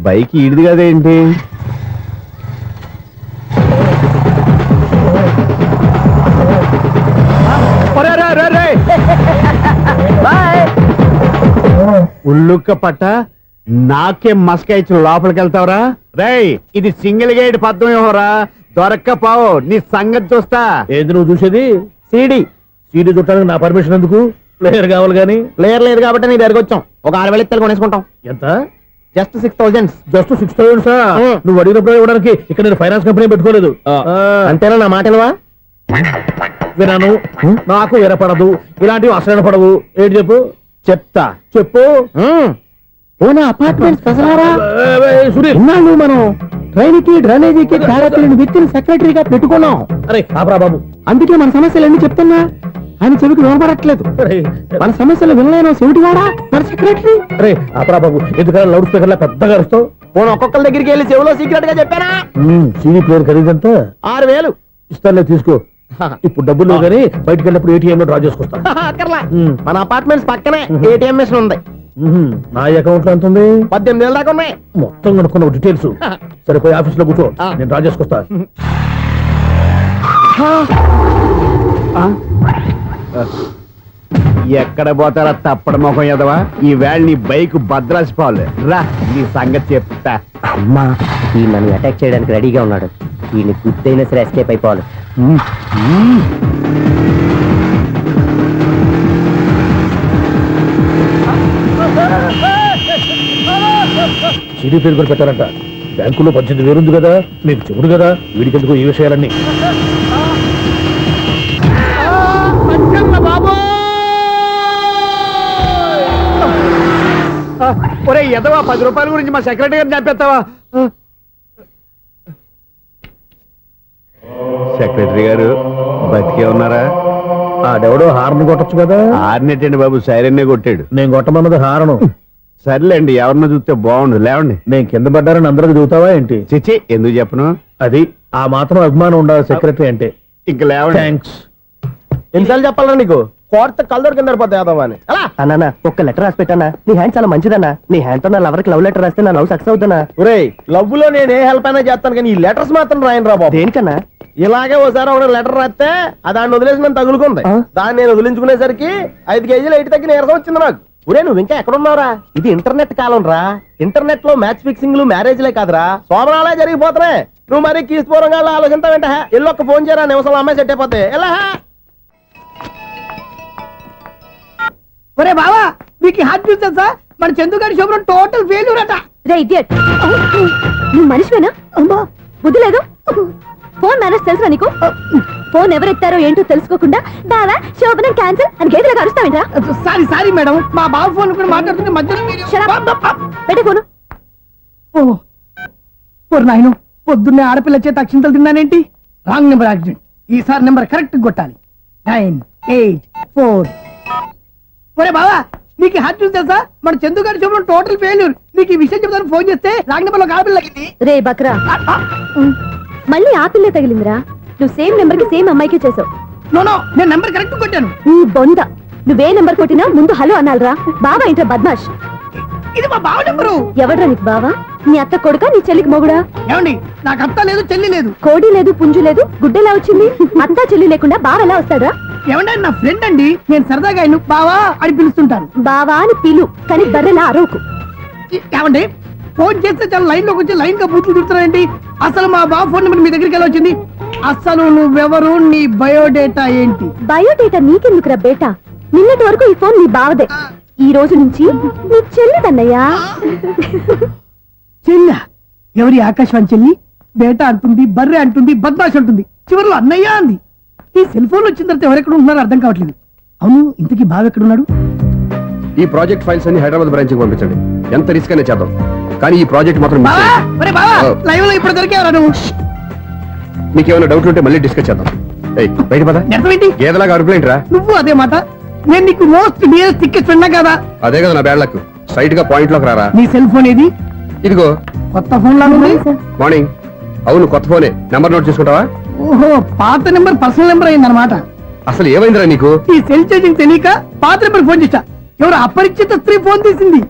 బైక్ ఈడిది కదేంటి? ఉల్లుక్క పట్ట నాకే మస్క ఇచ్చిన లోపలికి వెళ్తావరా? రేయ్, ఇది సింగిల్ గేట్ పద్మం ఇవ్వరా? దొరక్కపోవు, నీ సంగతి చూస్తా. ఏంది నువ్వు చూసేది? సీడీ చుట్టానికి నా పర్మిషన్ ఎందుకు? ప్లేయర్ కావాలి గానీ. ప్లేయర్ లేదు కాబట్టి నీ దగ్గరకు వచ్చాం. ఒక 6,000 ఇత్తలు కొనేసుకుంటాం. ఎంత? జస్ట్ 6,000. Just 6,000 sir. నువ్వు అడిగినప్పుడు ఇవ్వడానికి ఇక్కడ నేను ఫైనాన్స్ కంపెనీ పెట్టుకోలేదు. అంతేనా నా మాటలువా? వినాను, నాకు ఎరపడదు, ఇలాంటివి అసలు పడవు. ఏంటి చెప్పు? చెప్తా. చెప్పు. ఓనా అపార్ట్మెంట్స్ ప్రజలారా, సునీల్, ఇన్నాళ్ళు మనం ట్రైన్కి డ్రైనేజీకి తేడా వ్యక్తిని సెక్రటరీగా పెట్టుకున్నాం. అరే ఆపరా బాబు. అందుకే మన సమస్యలు చెప్తున్నా ఆయన చెవికి వినపడట్లేదు. మన సమస్యలు వినలేను చెవిటి వాడా మన సెక్రటరీ. అరే ఆపరా బాబు, ఎందుకంటే లౌడ్ స్పీకర్ లా పెద్దగా అరుస్తావు. పోను ఒక్కొక్కరి దగ్గరికి వెళ్ళి చెవిలో సీక్రెట్ గా చెప్పానా? CD player ఖరీదంతా 6,000. ఇస్తానులే, తీసుకో. ఇప్పుడు డబ్బులు లేవు కానీ బయటకు వెళ్ళినప్పుడు ఏటీఎం లో డ్రా చేసుకొస్తా. అక్కర్లా, మన అపార్ట్మెంట్స్ పక్కనే ఏటీఎం మిషన్ ఉంది. నా అకౌంట్ లో ఎంత ఉంది? 18,000 దాకా ఉన్నాయి. మొత్తం కనుక్కున్న డీటెయిల్స్. సరిపోయి ఆఫీస్ లో కూర్చో, నేను డ్రా చేసుకొస్తా. ఎక్కడ పోతారా తప్పడ మొహం ఎదవా? ఈ వేళ నీ బైక్ భద్రాసిపోవాలి. రా, నీ సంగతి చెప్తా. అమ్మా, ఈ నన్ను అటాక్ చేయడానికి రెడీగా ఉన్నాడు. ఈయన గుర్తైనా సరే ఎస్కేప్ అయిపోవాలి. సీడీ ప్లేయర్ కూడా పెట్టారంట. బ్యాంకులో 18,000 ఉంది కదా, మీకు చెబుడు కదా, వీడికెందుకు ఈ విషయాలన్నీ? ఒరే ఎదవా, 10 రూపాయల గురించి మా సెక్రటరీ గారిని చంపేస్తావా? సెక్రటరీ గారు బతికే ఉన్నారా? ఆడెవడో హార్న్ కొట్టచ్చు కదా. ఆరినట్టండి బాబు, సైరన్నే కొట్టాడు. నేను కొట్టమన్నది హారను. సర్లేండి, ఎవరినో చూస్తే బాగుండు. లేవండి. నేను కింద పడ్డారని అందరికి చూతావా ఏంటి? చిచ్చి, ఎందుకు చెప్పను? అది ఆ మాత్రం అభిమానం ఉండాలి సెక్రటరీ అంటే. ఇంక లేవండి. థ్యాంక్స్. ఎన్నిసార్లు చెప్పాలరా నీకు? కోర్త కలర్ కింద పోతాయి అన్నా. ఒక్క లెటర్ రాసి పెట్టానా? నీ హ్యాండ్ చాలా మంచిదన్నా. నీ హ్యాండ్ తో నా లవర్కి లవ్ లెటర్ రాస్తే నా లవ్ సక్సెస్ అవుతానా? ఒరే, లవ్ లో నేను ఏ హెల్ప్ అయినా చేస్తాను, కానీ ఈ లెటర్స్ మాత్రం రాయను రా బాబు. దేనికన్నా? ఇలాగే ఓసారి ఒక లెటర్ రాస్తే దాన్ని వదిలేసి నన్ను తగులుకుంది. దాన్ని నేను వదిలించుకునేసరికి 5 కేజీలు 8 తగ్గి నీరసం వచ్చింది నాకు. ఒరే, నువ్వు ఇంకా ఎక్కడున్నావురా? ఇది ఇంటర్నెట్ కాలం రా. ఇంటర్నెట్ లో మ్యాచ్ ఫిక్సింగ్లు మ్యారేజ్లే కాదురా, సోమరాలే జరిగిపోతున్నాయి. నువ్వు మరి కీస్పూరంగా ఆలోచించావేంట? ఎల్లొక్క ఫోన్ చేయరా, నిమిషంలో అమ్మాయి సెట్ అయిపోతే. ఎలా? ఒరే బావా, మీకు హార్ట్ చూస్తా సార్, మన చందుగారి శుభ్రం టోటల్ ఫెయిల్యూర్ అట. రే ఇడియట్, నువ్వు మనిషివేనా? బుద్ధి లేదు. ఫోన్ మేనేజ్ తెలుసా నీకు? ఫోన్ ఎవరెత్తారో ఏంటో తెలుసుకోకుండా బావా శోభనం క్యాన్సిల్ అని గేదెలకు అరుస్తావేంట్రా? సారీ సారీ మేడం, మా బావ ఫోన్ కూడా మాట్లాడుతుంటే మధ్యలో పెట్టే ఫోను. నాయను, పొద్దున్నే ఆడపిల్ల చేత అక్షింతలు తిన్నానేంటి? Wrong number accident. ఈసారి నెంబర్ కరెక్ట్ కొట్టాలి. 9, 8, 4. ఒరే బావా, నీకు హార్ట్ చూసి తెలుసా? మన చందు గారి శుభ్రం టోటల్ ఫెయిల్యూర్. నీకు ఈ విషయం చెప్తాను ఫోన్ చేస్తే రాంగ్ నెంబర్ లో ఆడపిల్ల తగ్గింది. రే బక్రా, మళ్ళీ ఆ పిల్లే తగిలిందిరా. నువ్వు సేమ్ నెంబర్ కి సేమ్ అమ్మాయికే చేసావు. నో, నేను నెంబర్ కరెక్ట్ కొట్టాను. ఈ బొంద, నువ్వే నెంబర్ కొట్టినా ముందు హలో అనాలిరా. బావా ఇంట్లో బద్మాష్. ఇది మా బావ నెంబరు. ఎవడ్రా నీకు బావా? నీ అత్త కొడుక, నీ చెల్లికి మొగుడా? ఏమండి, నాకు అత్త లేదు, చెల్లి లేదు. కోడి లేదు, పుంజు లేదు, గుడ్డెలా వచ్చింది? అత్త చెల్లి లేకుండా బావ ఎలా వస్తాడా? ఏమండి, నా ఫ్రెండ్ అండి, నేను సరదాగా ఆయన బావా అని పిలుస్తుంటాను. బావా అని పిలు, కానీ బర్రెలా అరవకు. ఏమండి, ఫోన్ చేస్తే చాలా లైన్ లోకి వచ్చి లైన్ గా బూతులు తిడుతున్నారండి. అసలు మా బావ ఫోన్ నెంబర్ మీ దగ్గరికి ఎలా వచ్చింది? అసలు నువ్వెవరు, నీ బయోడేటా ఏంటి? బయోడేటా నీకెందుకురా బేటా? నిన్నటి వరకు ఈ ఫోన్ నీ బావదే, ఈ రోజు నుంచి నీ చెల్లిదన్నయ్యా. చెల్లి? ఎవరి ఆకాశవాణి చెల్లి? బేటా అంటుంది, బర్రె అంటుంది, బద్మాష్ అంటుంది, చివరిలో అన్నయ్య అంది. ఈ సెల్ ఫోన్ వచ్చిన తర్వాత ఎవరెక్కడ ఉన్నారో అర్థం కావట్లేదు. అవును, ఇంతకీ బావ ఎక్కడున్నాడు? ఈ ప్రాజెక్ట్ ఫైల్స్ అన్ని హైదరాబాద్ బ్రాంచ్ కి పంపించండి. ఎంత రిస్క్ అయినా చేద్దాం, కానీ ఈ ప్రాజెక్ట్ మాత్రం miss చేయొద్దు. లైవ్ లో ఇప్పుడు దొరికేవరా నువ్వు? మీకేమైనా డౌట్ ఉంటే మళ్ళీ డిస్కస్ చేద్దాం. బయట పద. ఏంటి గేదలాగా అరుపులేంటి రా? నువ్వు అదే మాట. నేను నీకు మోస్ట్ డియర్ టికెట్ ఫ్రెండ్ కదా. అదే కదా నా బ్యాడ్ లక్. స్ట్రైట్ గా పాయింట్ లోకి రారా. నీ సెల్ ఫోన్ ఏది? ఇదిగో కొత్త ఫోన్ లాగా ఉంది. మార్నింగ్. అవును, కొత్త ఫోనే. నెంబర్ నోట్ చేసుకుంటావా? ఓహో, పాత నెంబర్ పర్సనల్ నెంబర్ అయిందన్నమాట. అసలు ఏమైందిరా నీకు? ఈ సెల్ ఛార్జింగ్ తెలియక పాత నెంబర్ ఫోన్ చేశా. ఎవరు అపరిచిత స్త్రీ ఫోన్ తీసింది.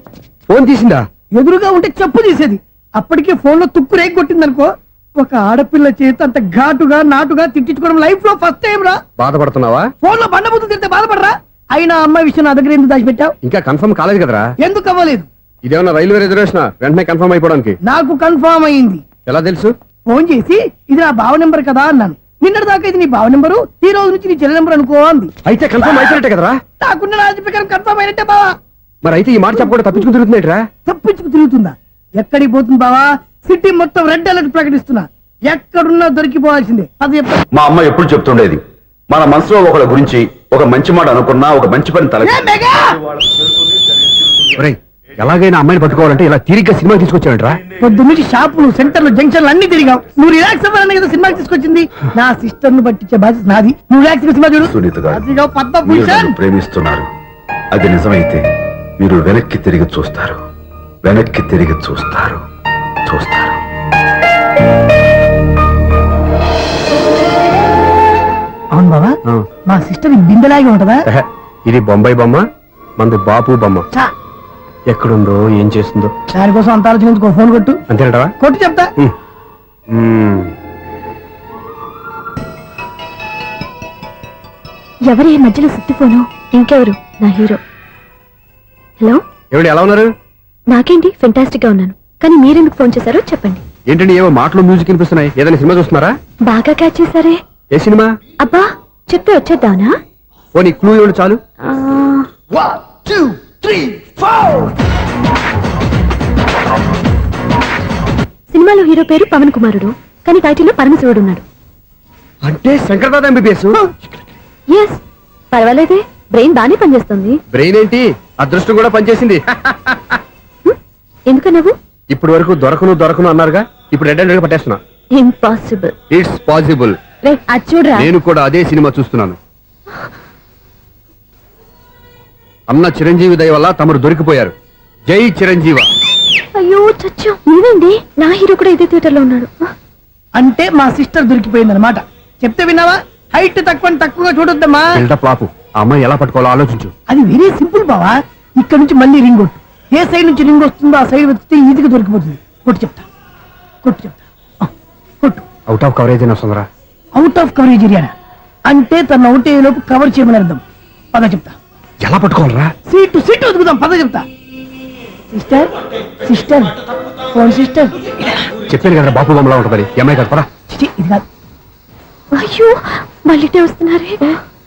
ఫోన్ తీసిందా? ఎదురుగా ఉంటే చెప్పు తీసేది. అప్పటికే ఫోన్ లో తుక్కు రేగి కొట్టిందనుకో. ఒక ఆడపిల్ల చేత అంత ఘాటుగా నాటుగా తిట్టించుకోవడం లైఫ్ లో ఫస్ట్ టైం రా. బాధపడుతున్నావా? ఫోన్ లో బండబుద్ధి తింటే బాధపడరా? అయినా అమ్మాయి విషయం నా దగ్గర ఎందుకు దాచిపెట్టావు? ఇంకా కన్ఫర్మ్ కాలేదు కదరా? ఎందుకు అవ్వలేదు? ఇదేమన్నా రైల్వే రిజర్వేషన్? వెంటనే కన్ఫర్మ్ అయిపోవడానికి. నాకు కన్ఫర్మ్ అయింది. ఎలా తెలుసు? ఫోన్ చేసి ఇది నా బావ నెంబర్ కదా అన్నాను. నిన్నటి దాకా ఇది నీ బావ నెంబరు, ఈ రోజు నుంచి నీ చెల్లి నెంబర్ అనుకో అంది. అయితే కన్ఫర్మ్ అయిపోయినట్టే కదరా? నాకున్న రాజు ప్రకారం కన్ఫర్మ్ అయినట్టే బావా. మరి అయితే ఈ మాట చెప్పకుండా తప్పించుకుని తిరుగుతున్నట్రా? తప్పించుకు తిరుగుతుందా? ఎక్కడికి పోతుంది బావా? సిటీ మొత్తం రెడ్ అలర్ట్ ప్రకటిస్తున్నా. ఎక్కడున్నా దొరికిపోవాల్సిందే. అది చెప్ప మా అమ్మ ఎప్పుడు చెప్తుండేది, మన మనసులో ఒకళ్ళ గురించి ఒక మంచి మాట అనుకున్నా ఒక మంచి పని తల ఒరేయ్, ఎలాగైనా అమ్మాయిని పట్టుకోవాలంటే ఇలా తీరిగ్గా సినిమా తీసుకొచ్చాడంట్రా? పొద్దు నుంచి షాపులు, సెంటర్లు, జంక్షన్లు అన్ని తిరిగావు. నువ్వు రిలాక్స్ అవ్వాలని కదా సినిమాకి తీసుకొచ్చింది. నా సిస్టర్ ను పట్టించే బాధ్యత నాది. నువ్వు రిలాక్స్ సినిమా చూడు. సునీత గారు, అదిగో మీరు పద్మభూషణ్. నన్ను ప్రేమిస్తున్నారు. అది నిజమైతే మీరు వెనక్కి తిరిగి చూస్తారు, వెనక్కి తిరిగి చూస్తారు. అవును బావా, ఆ. మా సిస్టర్ బిందెలాగే ఉంటదా? ఎహె, ఇది బొంబాయి బొమ్మ, మంది బాపు బొమ్మ. చా, ఎక్కడుందో ఏం చేస్తుందో దానికోసం అంత ఆలోచించుకో. ఫోన్ కొట్టు. అంతేనటవా? కొట్టు చెప్తా. ఎవరు ఈ మధ్యలో సుత్తి ఫోను? ఇంకెవరు? నా హీరో. హలో, ఏమిటి ఎలా ఉన్నారు? నాకేంటి ఫెంటాస్టిక్ గా ఉన్నాను. కానీ మీరెందుకు ఫోన్ చేశారో చెప్పండి. ఏంటండి ఏవో మాటలు మ్యూజిక్ వినిపిస్తున్నాయి? ఏదైనా సినిమా చూస్తున్నారా? బాగా క్యాచ్ చేశారే. ఏ సినిమా? అబ్బా, చెప్తే వచ్చేద్దానా? ఓ నీ క్లూ ఇవ్వండి చాలు. ఆ, 1 2 3 4. సినిమాలో హీరో పేరు పవన్ కుమారుడు, కానీ టైటిల్లో పరమశివుడు ఉన్నాడు. అంటే శంకర్దాద ఎంబీబీఎస్. ఎస్, పర్వాలేదే, బ్రెయిన్ బానే పనిచేస్తుంది. బ్రెయిన్ ఏంటి, అదృష్టం కూడా పనిచేసింది. ఎందుకు నువ్వు? ఇప్పటి వరకు దొరకను అన్నారుగా, ఇప్పుడు రెడ్ హ్యాండెడ్ గా పట్టేస్తున్నా. ఇంపాసిబుల్. It's possible. రే, అది చూడరా. నేను కూడా అదే సినిమా చూస్తున్నాను. అన్న చిరంజీవి దయ వల్ల తమరు దొరికిపోయారు. జై చిరంజీవ. అయ్యో చచ్చు, నీవేంటి? నా హీరో కూడా ఇదే థియేటర్ లో ఉన్నాడు. అంటే మా సిస్టర్ దొరికిపోయింది అనమాట. చెప్తే విన్నావా? హైట్ తక్కువగా చూడొద్దమ్మా. బిల్డప్ లాపు. ఆ అమ్మాయి ఎలా పట్టుకోవాలో ఆలోచించు. అది వెరీ సింపుల్ బావా. ఇక్కడ నుంచి మళ్ళీ రింగ్ కొట్టు. ఏ సైడ్ నుంచి రింగ్ వస్తుందో ఆ సైడ్ వస్తే ఈజీగా దొరికిపోతుంది. కొట్టు చెప్తా. ఆ, కొట్టు. అవుట్ ఆఫ్ కవరేజ్ అయినా వస్తుందిరా. అవుట్ ఆఫ్ కవరేజ్ ఏరియా అంటే తన అవుట్ అయ్యే లోపు కవర్ చేయమని అర్థం. పద చెప్తా. ఎలా పట్టుకోవాలరా? సీటు వదుకుదాం. పద చెప్తా. Sister phone sister. చెప్పాను కదా బాపు బొమ్మలా ఉంటుందని. ఎంఐ కదా పరా. చిచి, ఇది కాదు. అయ్యో, మళ్ళీ వస్తున్నారే.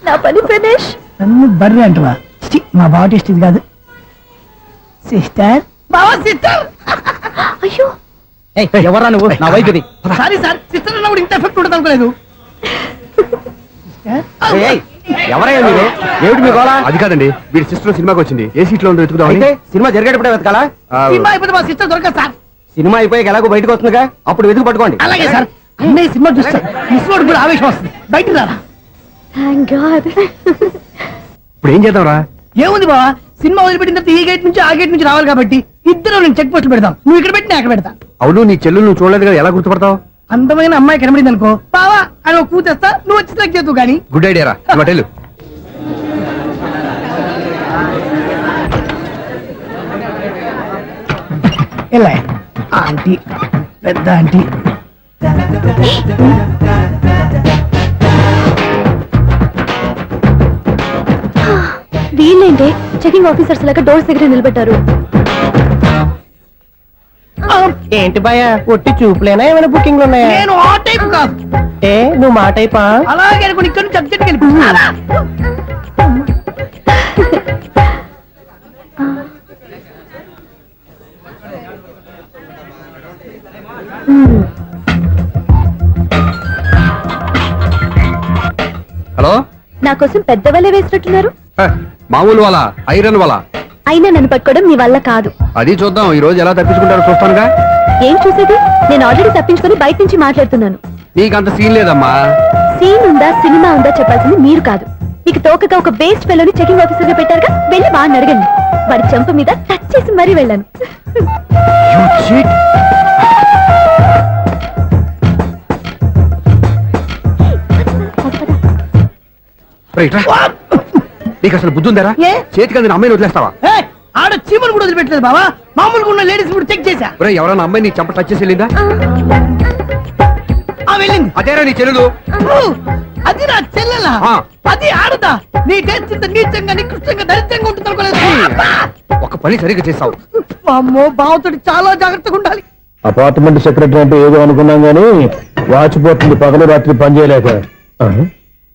నా పని ఫినిష్. నన్ను బర్రె అంటవా? చిచి, మా బావ టేస్ట్ ఇది కాదు. సిస్టర్, బావా సిస్టర్. అయ్యో, ఎవరా నువ్వు? నా వైపు ఇది. సారీ సార్, సిస్టర్ అన్నప్పుడు ఇంత ఎఫెక్ట్ ఉంటుంది అనుకోలేదు. ఎవరయ్యా మీరు? ఏమిటి మీ గోళ? అది కాదండి, వీడి సిస్టర్ సినిమాకి వచ్చింది. ఏ సీట్ లో ఉందో వెతుకుదామని. అయితే సినిమా జరిగేటప్పుడే వెతకాలా? సినిమా అయిపోతే మా సిస్టర్ దొరకదు సార్. సినిమా అయిపోయాక ఎలాగో బయటకు వస్తుందిగా, అప్పుడు వెతుకు పట్టుకోండి. అలాగే సార్. అన్నయ్య సినిమా చూస్తారు. మిస్వాడు కూడా ఆవేశం వస్తుంది. బయట రారా. Thank God. ఇప్పుడు ఏం చేద్దాంరా? ఏముంది బావా, సినిమా వదిలిపెట్టిన తర్వాత ఈ గేట్ నుంచి ఆ గేట్ నుంచి రావాలి కాబట్టి ఇద్దరు నేను చెక్ పోస్ట్ పెడతాం. నువ్వు ఇక్కడ పెట్టి నేను అక్కడ పెడతా. అవును, నీ చెల్లు నువ్వు చూడలేదు కదా, ఎలా గుర్తుపడతావు? అందమైన అమ్మాయి కనబడింది అనుకో, బావా అని ఒక కూతేస్తా, నువ్వు వచ్చి సెలెక్ట్ చేద్దు కానీ. గుడ్ ఐడియా రా. హోటల్ ఎలా ఆంటీ, పెద్ద ఆంటీ. వీళ్ళేంటి చెకింగ్ ఆఫీసర్స్ లాగా డోర్స్ దగ్గర నిలబెట్టారు. ఏంటి భయ, ఒట్టి చూపులేనా ఏమైనా బుకింగ్లు ఉన్నాయా? నేను ఆ టైప్ కాదు. ఏ నువ్వు మాట అయిపా? అలాగే అనుకుని ఇక్కడ నుంచి అర్జెంట్కి వెళ్ళిపో. హలో. నా కోసం పెద్ద వలే వేసినట్టున్నారు. మామూలు వాళ్ళ, ఐరన్ వాళ్ళ. అయినా నన్ను పట్టుకోవడం మీ వల్ల కాదు. అది చూద్దాం, ఈ రోజు ఎలా తప్పించుకుంటారో చూస్తానుగా. ఏం చూసేది? నేను ఆల్రెడీ తప్పించుకొని బయట నుంచి మాట్లాడుతున్నాను. నీకంత సీన్ లేదమ్మా. సీన్ ఉందా సినిమా ఉందా చెప్పాల్సింది మీరు కాదు. మీకు తోకగా ఒక బేస్ట్ ఫెలోని చెకింగ్ ఆఫీసర్ గా పెట్టారుగా, వెళ్ళి వాడిని అడగండి. వాడి చెంప మీద టచ్ చేసి మరీ వెళ్ళాను. నీకు అసలు బుద్ధి ఉందారా? ఏ? చేతికి అందిన అమ్మాయిని వదిలేస్తావా? ఏయ్, ఆడ చీమలు కూడా వదిలిపెట్టలేదు బావా. మామూలుగా ఉన్న లేడీస్ కూడా చెక్ చేశా. ఒరే ఎవరైనా అమ్మాయి నీ చంప టచ్ చేసి వెళ్ళిందా? వెళ్ళింది. అదేరా నీ చెల్లెలు. ఓ, అది నా చెల్లెలా? ఆ. అది ఆడదా? నీ టేస్ట్ ఇంత నీచంగా నికృష్టంగా దరిద్రంగా ఉంటుంది అనుకోలేదు. ఒక పని సరిగ్గా చేస్తావు. అమ్మో, బావతోటి చాలా జాగ్రత్తగా ఉండాలి. అపార్ట్మెంట్ సెక్రటరీ అంటే ఏదో అనుకున్నాం గానీ వాచిపోతుంది పగలు రాత్రి పని చేయలేక.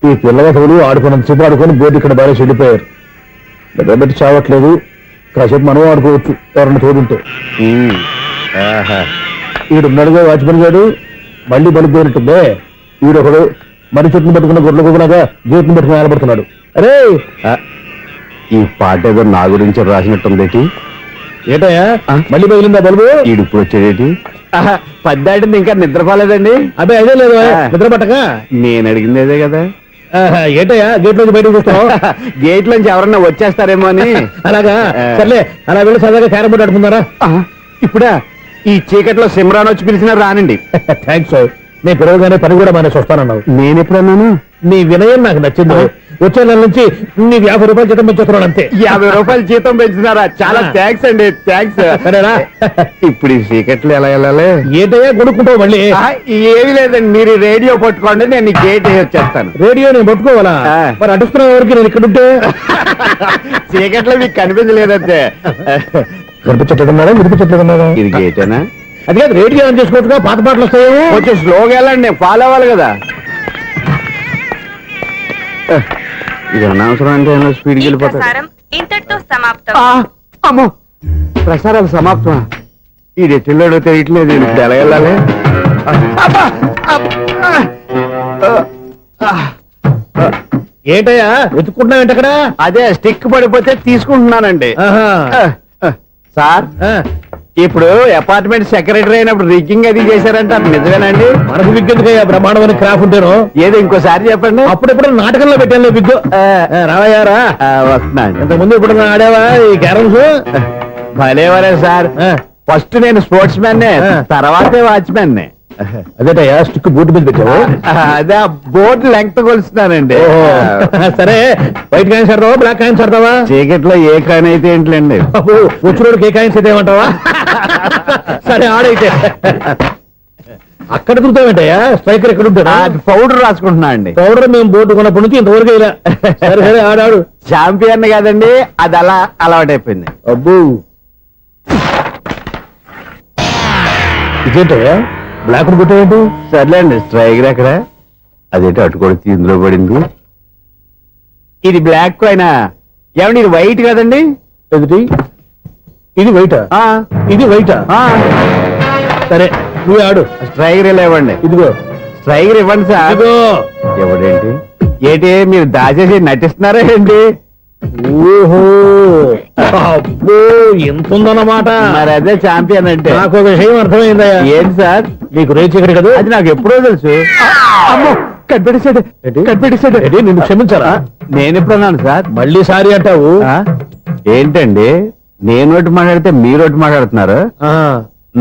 ఈ పిల్లగతులు ఆడుకున్నంత సేపు ఆడుకొని బోర్డు ఇక్కడ బాగా చెడిపోయారు. నిద్రబెట్టి చావట్లేదు. కాసేపు మనం ఆడుకోవచ్చు ఎవరన్నా తోడుంటే. ఈడున్నాడుగా వాచ్మెన్ గారు, మళ్ళీ బలిపోయినట్టుందే. ఈడొకడు మరి చెట్టును పట్టుకున్న గొడ్ల కుక్కలాగా గేట్ని పట్టుకుని ఆడబడుతున్నాడు. అరే ఈ పాట ఏదో నా గురించి రాసినట్టుంది. ఏటయ్యా మళ్ళీ పగిలిందా బల్బు? ఈడుప్పుడు వచ్చేదేటి? పద్దాటింది ఇంకా నిద్రపోలేదండి. అదే అదే లేదు నిద్ర పట్టక. నేను అడిగింది అదే కదా. ఏటయ్యా గేట్ నుంచి బయటకు చూస్తావు? గేట్ నుంచి ఎవరన్నా వచ్చేస్తారేమో అని. అలాగా సర్లే, అలా వెళ్ళి సరదాగా క్యారం బోర్డు ఆడుకున్నారా? ఇప్పుడా ఈ చీకట్లో సిమ్రాన్ వచ్చి పిలిచినా రానండి. థ్యాంక్స్. నేను పిలవగానే పని కూడా మానేసి వస్తానన్నావు. నేను ఎప్పుడన్నాను? నీ వినయం నాకు నచ్చింది. వచ్చే నెల నుంచి నీకు 50 రూపాయలు జీతం పెంచుతున్నాడు అంతే. 50 రూపాయలు జీతం పెంచుతున్నారా? చాలా థ్యాంక్స్ అండి, థ్యాంక్స్. సరేనా? ఇప్పుడు ఈ చీకట్లు ఎలా వెళ్ళాలి? ఏంటయ్యా కొనుక్కుంటావు మళ్ళీ? ఏమీ లేదండి, మీరు రేడియో పట్టుకోండి, నేను గేట్ వచ్చేస్తాను. రేడియో నేను పట్టుకోవాలా? మరి అడుస్తున్న వరకు నేను ఇక్కడ ఉంటే చీకట్లో మీకు కనిపించలేదంతే. కనిపించట్లేదన్నారా వినిపించట్లేదన్నారా? ఇది గేటేనా? అది కాదు, రేడియో ఆన్ చేసుకోవచ్చుగా, పాత పాటలు వస్తాయేమో. కొంచెం స్లోగా వెళ్ళండి, నేను ఫాలో అవ్వాలి కదా. ఇది అనవసరం అంటే స్పీడ్కి వెళ్ళిపోతాడు. ఇంతటితో సమాప్తం. అమ్మో, ప్రసారాలు సమాప్తం. ఈ రెట్టిల్లోడో తెలియట్లేదు, ఇప్పుడు ఎలా వెళ్ళాలి? ఏంటయ్యా వెతుక్కుంటున్నావు ఏంటక్కడ? అదే స్టిక్ పడిపోతే తీసుకుంటున్నానండి. సార్, ఇప్పుడు అపార్ట్మెంట్ సెక్రటరీ అయినప్పుడు రిగ్గింగ్ అది చేశారంటే అది నిజమేనండి? మనకు విగ్గెందుకయ్యా, బ్రహ్మాండమైన క్రాఫ్ ఉంటాను. ఏదో ఇంకోసారి చెప్పండి. అప్పుడెప్పుడు నాటకంలో పెట్టాను విగ్గు. రావయ్యారా? వస్తున్నాను. ఇంతకుముందు ఇప్పుడు ఆడావా ఈ క్యారమ్స్? భలేవరే సార్, ఫస్ట్ నేను స్పోర్ట్స్ మ్యాన్, తర్వాతే వాచ్మెన్. అదేటయ్యా స్టిక్ బూట్ మీద పెట్టావు? అదే ఆ బోర్డు లెంగ్త్ కొలుస్తున్నానండి. సరే, వైట్ కాయిన్స్ ఆడతావా బ్లాక్ కాయిన్స్ ఆడతావా? చీకట్లో ఏ కాయిన్ అయితే ఏంటండి? వచ్చినోడికి ఏ కాయిన్స్ అయితే ఏమంటావా? సరే ఆడైతే. అక్కడ దొరుకుతావేంటయ్యా? స్ట్రైకర్ ఎక్కడ ఉంటాడా? పౌడర్ రాసుకుంటున్నా అండి. పౌడర్ మేము బోర్డు కొన్నప్పటి నుంచి ఇంతవరకు ఇలా. సరే సరే ఆడాడు. ఛాంపియన్ కాదండి, అది అలా అలవాటైపోయింది. అబ్బు, ఇదేంటయ్యా బ్లాక్ కొట్టేంటి? సర్లేండి, స్ట్రైకర్ ఎక్కడ? అదేంటి అటుకొడితే ఇందులో పడింది. ఇది బ్లాక్ కాయిన్. ఏమండి ఇది వైట్ కదండి? ఎదుటి ఇది వైటా? ఇది వైటా? సరే నువ్వు ఆడు. స్ట్రైకర్ ఇలా ఇవ్వండి. ఇదిగో స్ట్రైకర్ ఇవ్వండి సార్. ఇదిగో. ఎవడేంటి ఏంటి మీరు దాచేసి నటిస్తున్నారా ఏంటి? ఓహో, అబ్బో ఎంత ఉందన్నమాట. మరి అదే ఛాంపియన్ అంటే. నాకు ఒక విషయం అర్థమైందయ్యా. ఏంటి సార్? నీకు రేచి ఇక్కడ కదా? అది నాకు ఎప్పుడో తెలుసు. అమ్మో, కనిపెట్టేశాడు, కనిపెట్టేశాడు. నిన్ను క్షమించారా? నేను ఎప్పుడన్నాను సార్? మళ్ళీ సారీ అంటావు? ఏంటండి, నేను ఒకటి మాట్లాడితే మీరు ఒకటి మాట్లాడుతున్నారు.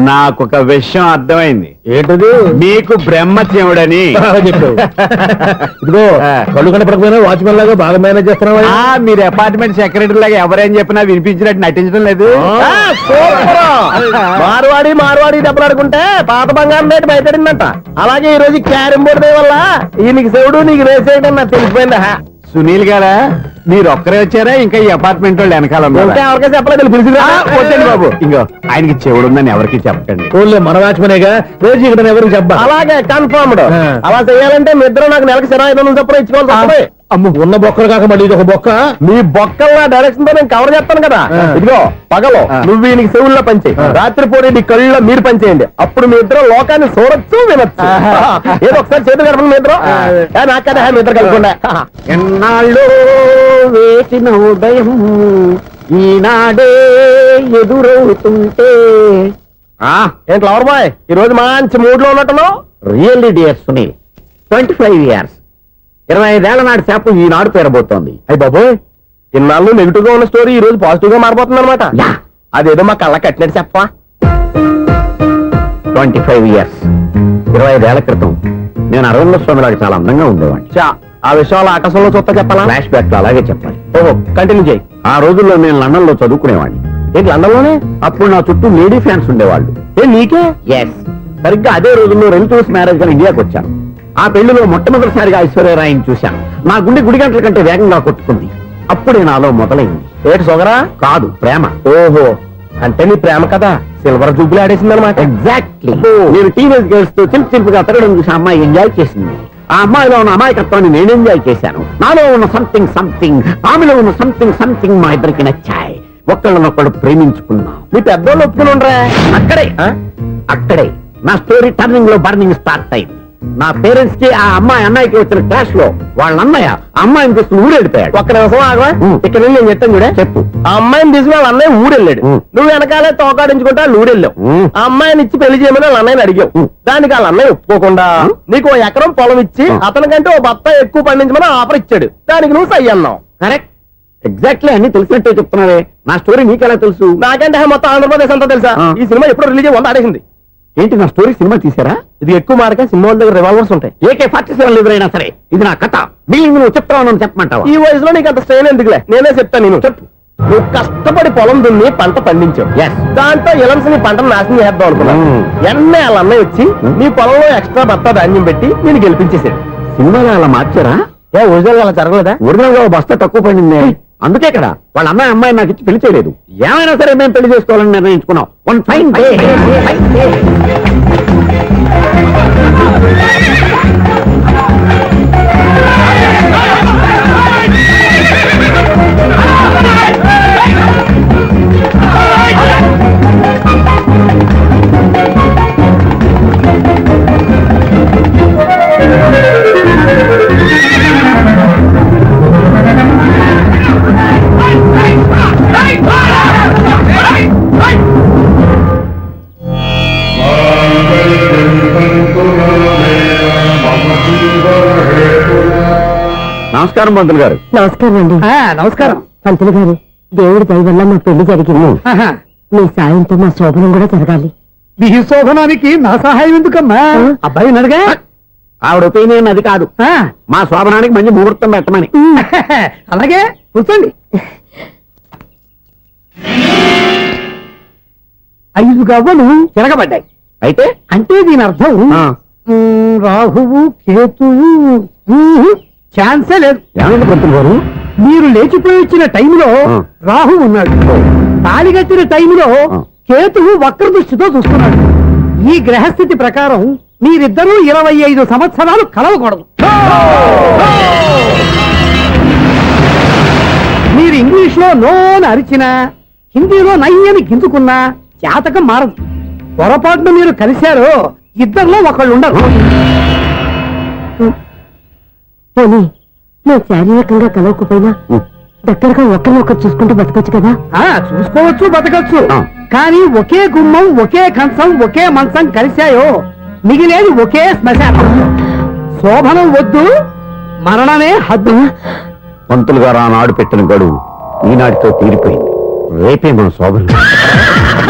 నాకు ఒక విషయం అర్థమైంది. ఏంటది? మీకు బ్రహ్మత్యముడని చెప్పావు. ఇదిగో కళ్ళు కనపడకపోయినా వాచ్మెన్ లాగా బాగా మేనేజ్ చేస్తున్నావా? మీరు అపార్ట్మెంట్ సెక్రటరీ లాగా ఎవరేం చెప్పినా వినిపించినట్టు నటించడం లేదు. మార్వాడి దెబ్బలాడుకుంటే పాత బంగారం రేటు బయటడిందంట. అలాగే ఈ రోజు క్యారం బోర్డు వల్ల ఈయనకి శివుడు నీకు రేసేయడం నాకు తెలిసిపోయిందా? సునీల్ గారా, మీరు ఒక్కరే వచ్చారా? ఇంకా ఈ అపార్ట్మెంట్ వాళ్ళు వెనకాల ఉన్నారు? ఎవరికీ చెప్పలేదు, పిలిచిరా. వద్దండి బాబు, ఇంకో ఆయనకి చెవుడుందని ఎవరికి చెప్పకండి. ఓన్లీ మన వాచ్మనేగా, రోజు ఇక్కడ ఎవరికి చెప్పా. అలాగే కన్ఫర్మ్డ్. అలా చేయాలంటే మీ ఇద్దరు నాకు నెలకి 500 చొప్పున ఇచ్చుకోవాలి. అమ్మ, ఉన్న బొక్కలు కాక మళ్ళీ ఇది ఒక బొక్క. మీ బొక్కల డైరెక్షన్ తో నేను కవర్ చేస్తాను కదా. ఇదిగో పగలో నువ్వు ఈయనకి చెవుల్లో పంచే, రాత్రిపూట నీ కళ్ళలో మీరు పనిచేయండి. అప్పుడు మీ ఇద్దరు లోకాన్ని చూడొచ్చు, వినొచ్చు. ఏదో ఒకసారి చేతులు కలపండి మీ ఇద్దరు. నాకదా మీ ఇద్దరు కలపకుండా. ఎన్నాళ్ళు వేసిన ఉదయం ఈనాడే ఎదురవుతుంటే. ఏంటి లవర్ బాయ్, ఈ రోజు మంచి మూడ్ లో ఉన్నట్టున్నావు? రియల్లీ డియర్ సునీల్, 25 years 25 ఏళ్ల నాటి చేప ఈనాడు పేరబోతోంది. అయ్యి బాబోయ్, ఇన్నాళ్ళు నెగిటివ్ గా ఉన్న స్టోరీ ఈ రోజు పాజిటివ్ గా మారిపోతుంది అనమాట. అదేదో మా కళ్ళ కట్టినట్టు చెప్పా. 25 years 25 ఏళ్ల క్రితం నేను అరవింద స్వామి లాగా చాలా అందంగా ఉండేవాడిని. ఆ విషయాలు ఆకాశంలో చూస్తా చెప్పాలా? ఫ్లాష్ బ్యాక్ లో అలాగే చెప్పాలి. ఓహో, కంటిన్యూ చేయి. ఆ రోజుల్లో నేను లండన్ లో చదువుకునేవాడిని. ఏంటి లండన్ లోనే? అప్పుడు నా చుట్టూ లేడీ ఫ్యాన్స్ ఉండేవాళ్ళు. నీకే? ఎస్, సరిగ్గా అదే రోజుల్లో రిలేటివ్స్ మ్యారేజ్ గా ఇండియాకి వచ్చాను. ఆ పెళ్లిలో మొట్టమొదటిసారిగా ఐశ్వర్యరాయని చూశాను. నా గుండె గుడి గంటల కంటే వేగంగా కొట్టుకుంది. అప్పుడే నాలో మొదలైంది. ఏటి సొగరా? కాదు, ప్రేమ. ఓహో, అంటే నీ ప్రేమ కదా సిల్వర్ జూబ్లీ ఆడేసిందనమాట. ఎగ్జాక్ట్లీ. నేను టీనేజ్ గర్ల్స్ తో చిలిపి చిలిపిగా తిరగడం చూసి ఆ అమ్మాయి ఎంజాయ్ చేసింది. ఆ అమ్మాయిలో ఉన్న అమాయకత్వాన్ని నేను ఎంజాయ్ చేశాను. నాలో ఉన్న సంథింగ్ సంథింగ్, ఆమెలో ఉన్న సంథింగ్ సంథింగ్ మా ఇద్దరికి నచ్చాయి. ఒక్కళ్ళనొక్కడు ప్రేమించుకున్నాం. నీ పెద్దోళ్ళు ఒప్పుకుని ఉండరా? అక్కడే నా స్టోరీ టర్నింగ్ లో బర్నింగ్ స్టార్ట్ అయింది. నా పేరెంట్స్ కి ఆ అమ్మాయి అన్నయ్యకి వచ్చిన క్లాష్ లో వాళ్ళ అన్నయ్య ఆ అమ్మాయిని తీసుకుని ఊరెళ్ళిపోయాడు. ఒక్క నిమిషం ఆగవా? ఇక్కడ నుండి నేను చెప్తాను చూడే. చెప్పు. ఆ అమ్మాయిని తీసుకుని వాళ్ళ అన్నయ్య ఊరెళ్ళాడు. నువ్వు వెనకాలే తోకాడించుకుంటా వాళ్ళు ఊరెళ్ళావు. ఆ అమ్మాయిని ఇచ్చి పెళ్లి చేయమని వాళ్ళ అన్నయ్యని అడిగావు. దానికి వాళ్ళ అన్నయ్య ఒప్పుకోకుండా నీకు 1 ఎకరం పొలం ఇచ్చి అతనికంటే 1 బత్తా ఎక్కువ పండించమని ఆఫర్ ఇచ్చాడు. దానికి నువ్వు సై అన్నావు. కరెక్ట్, ఎగ్జాక్ట్లీ అన్ని తెలిసినట్టే చెప్తున్నావే. నా స్టోరీ నీకెలా తెలుసు? నాకంటే మొత్తం ఆంధ్రప్రదేశ్ అంతా తెలుసా? ఈ సినిమా ఎప్పుడు రిలీజ్ 100 ఆడేసింది. ఏంటి, నా స్టోరీ సినిమా తీసారా? ఇది ఎక్కువ మార్గా సినిమా వాళ్ళ దగ్గర రివాల్వర్స్ ఉంటాయి. AK-47 ఎదురైనా సరే ఇది నా కథ. బిల్లింగ్ నువ్వు చెప్తావు చెప్పమంటావా? ఈ వయసులో నీకు అంత స్ట్రెయిన్ ఎందుకులే, నేనే చెప్తాను. నేను చెప్పు. నువ్వు కష్టపడి పొలం దున్ని పంట పండించావు. దాంతో ఇలంస్ నీ పంటను నాశనం చేద్దాం అనుకున్నావు. ఎన్నే వాళ్ళ అన్నయ్య వచ్చి నీ పొలంలో ఎక్స్ట్రా బత్తా ధాన్యం పెట్టి నేను గెలిపించేసాడు. సినిమాలో అలా మార్చారా? ఒరిజినల్ అలా జరగలేదా? ఒరిజినల్ గా బస్తా తక్కువ పడింది. అందుకే కదా వాళ్ళ అమ్మాయి నాకు ఇచ్చి పెళ్లి చేయలేదు. ఏమైనా సరే మేము పెళ్లి చేసుకోవాలని నిర్ణయించుకున్నాం. One fine day. నమస్కారం పంతులు గారు. నమస్కారం అండి. నమస్కారం. పంతులు గారు, దేవుడి దయ వల్ల మా పెళ్లి జరిగింది. మీ సాయంతో మా శోభనం కూడా జరగాలి. మీ శోభనానికి నా సహాయం ఎందుకమ్మా? అబ్బాయి ఉన్నాడుగా. ఆవిడ ఒపీనియన్ అది కాదు. మా శోభనానికి మంచి ముహూర్తం పెట్టమని. అలాగే కూర్చోండి. 5 గవ్వలు తిరగబడ్డాయి. అయితే అంటే దీని అర్థం రాహువు కేతువు ఛాన్సే లేదు. ఏమండి పంతులు గారు, మీరు లేచిపోయి వచ్చిన టైంలో రాహు ఉన్నాడు. తాళిగట్టిన టైంలో కేతువు వక్ర దృష్టితో చూస్తున్నాడు. ఈ గ్రహస్థితి ప్రకారం మీరిద్దరూ 25 సంవత్సరాలు కలవకూడదు. మీరు ఇంగ్లీష్ లో నోని అరిచినా, హిందీలో నయ్యని గింజుకున్నా జాతకం మారదు. పొరపాటున మీరు కలిశారో ఇద్దరిలో ఒకళ్ళు ఉండరు. పోనీ మేము శారీరకంగా కలవకపోయినా దగ్గరగా ఒకరినొకరు చూసుకుంటూ బతకొచ్చు కదా? చూసుకోవచ్చు, బతకచ్చు. కానీ ఒకే గుమ్మం, ఒకే కంచం, ఒకే మంచం కలిశాయో మిగిలేది ఒకే శ్మశానం. శోభనం వద్దు, మరణమే హద్దు. పంతులు గారు ఆనాడు పెట్టిన గడువు ఈనాటితో తీరిపోయింది. రేపే మన శోభనం.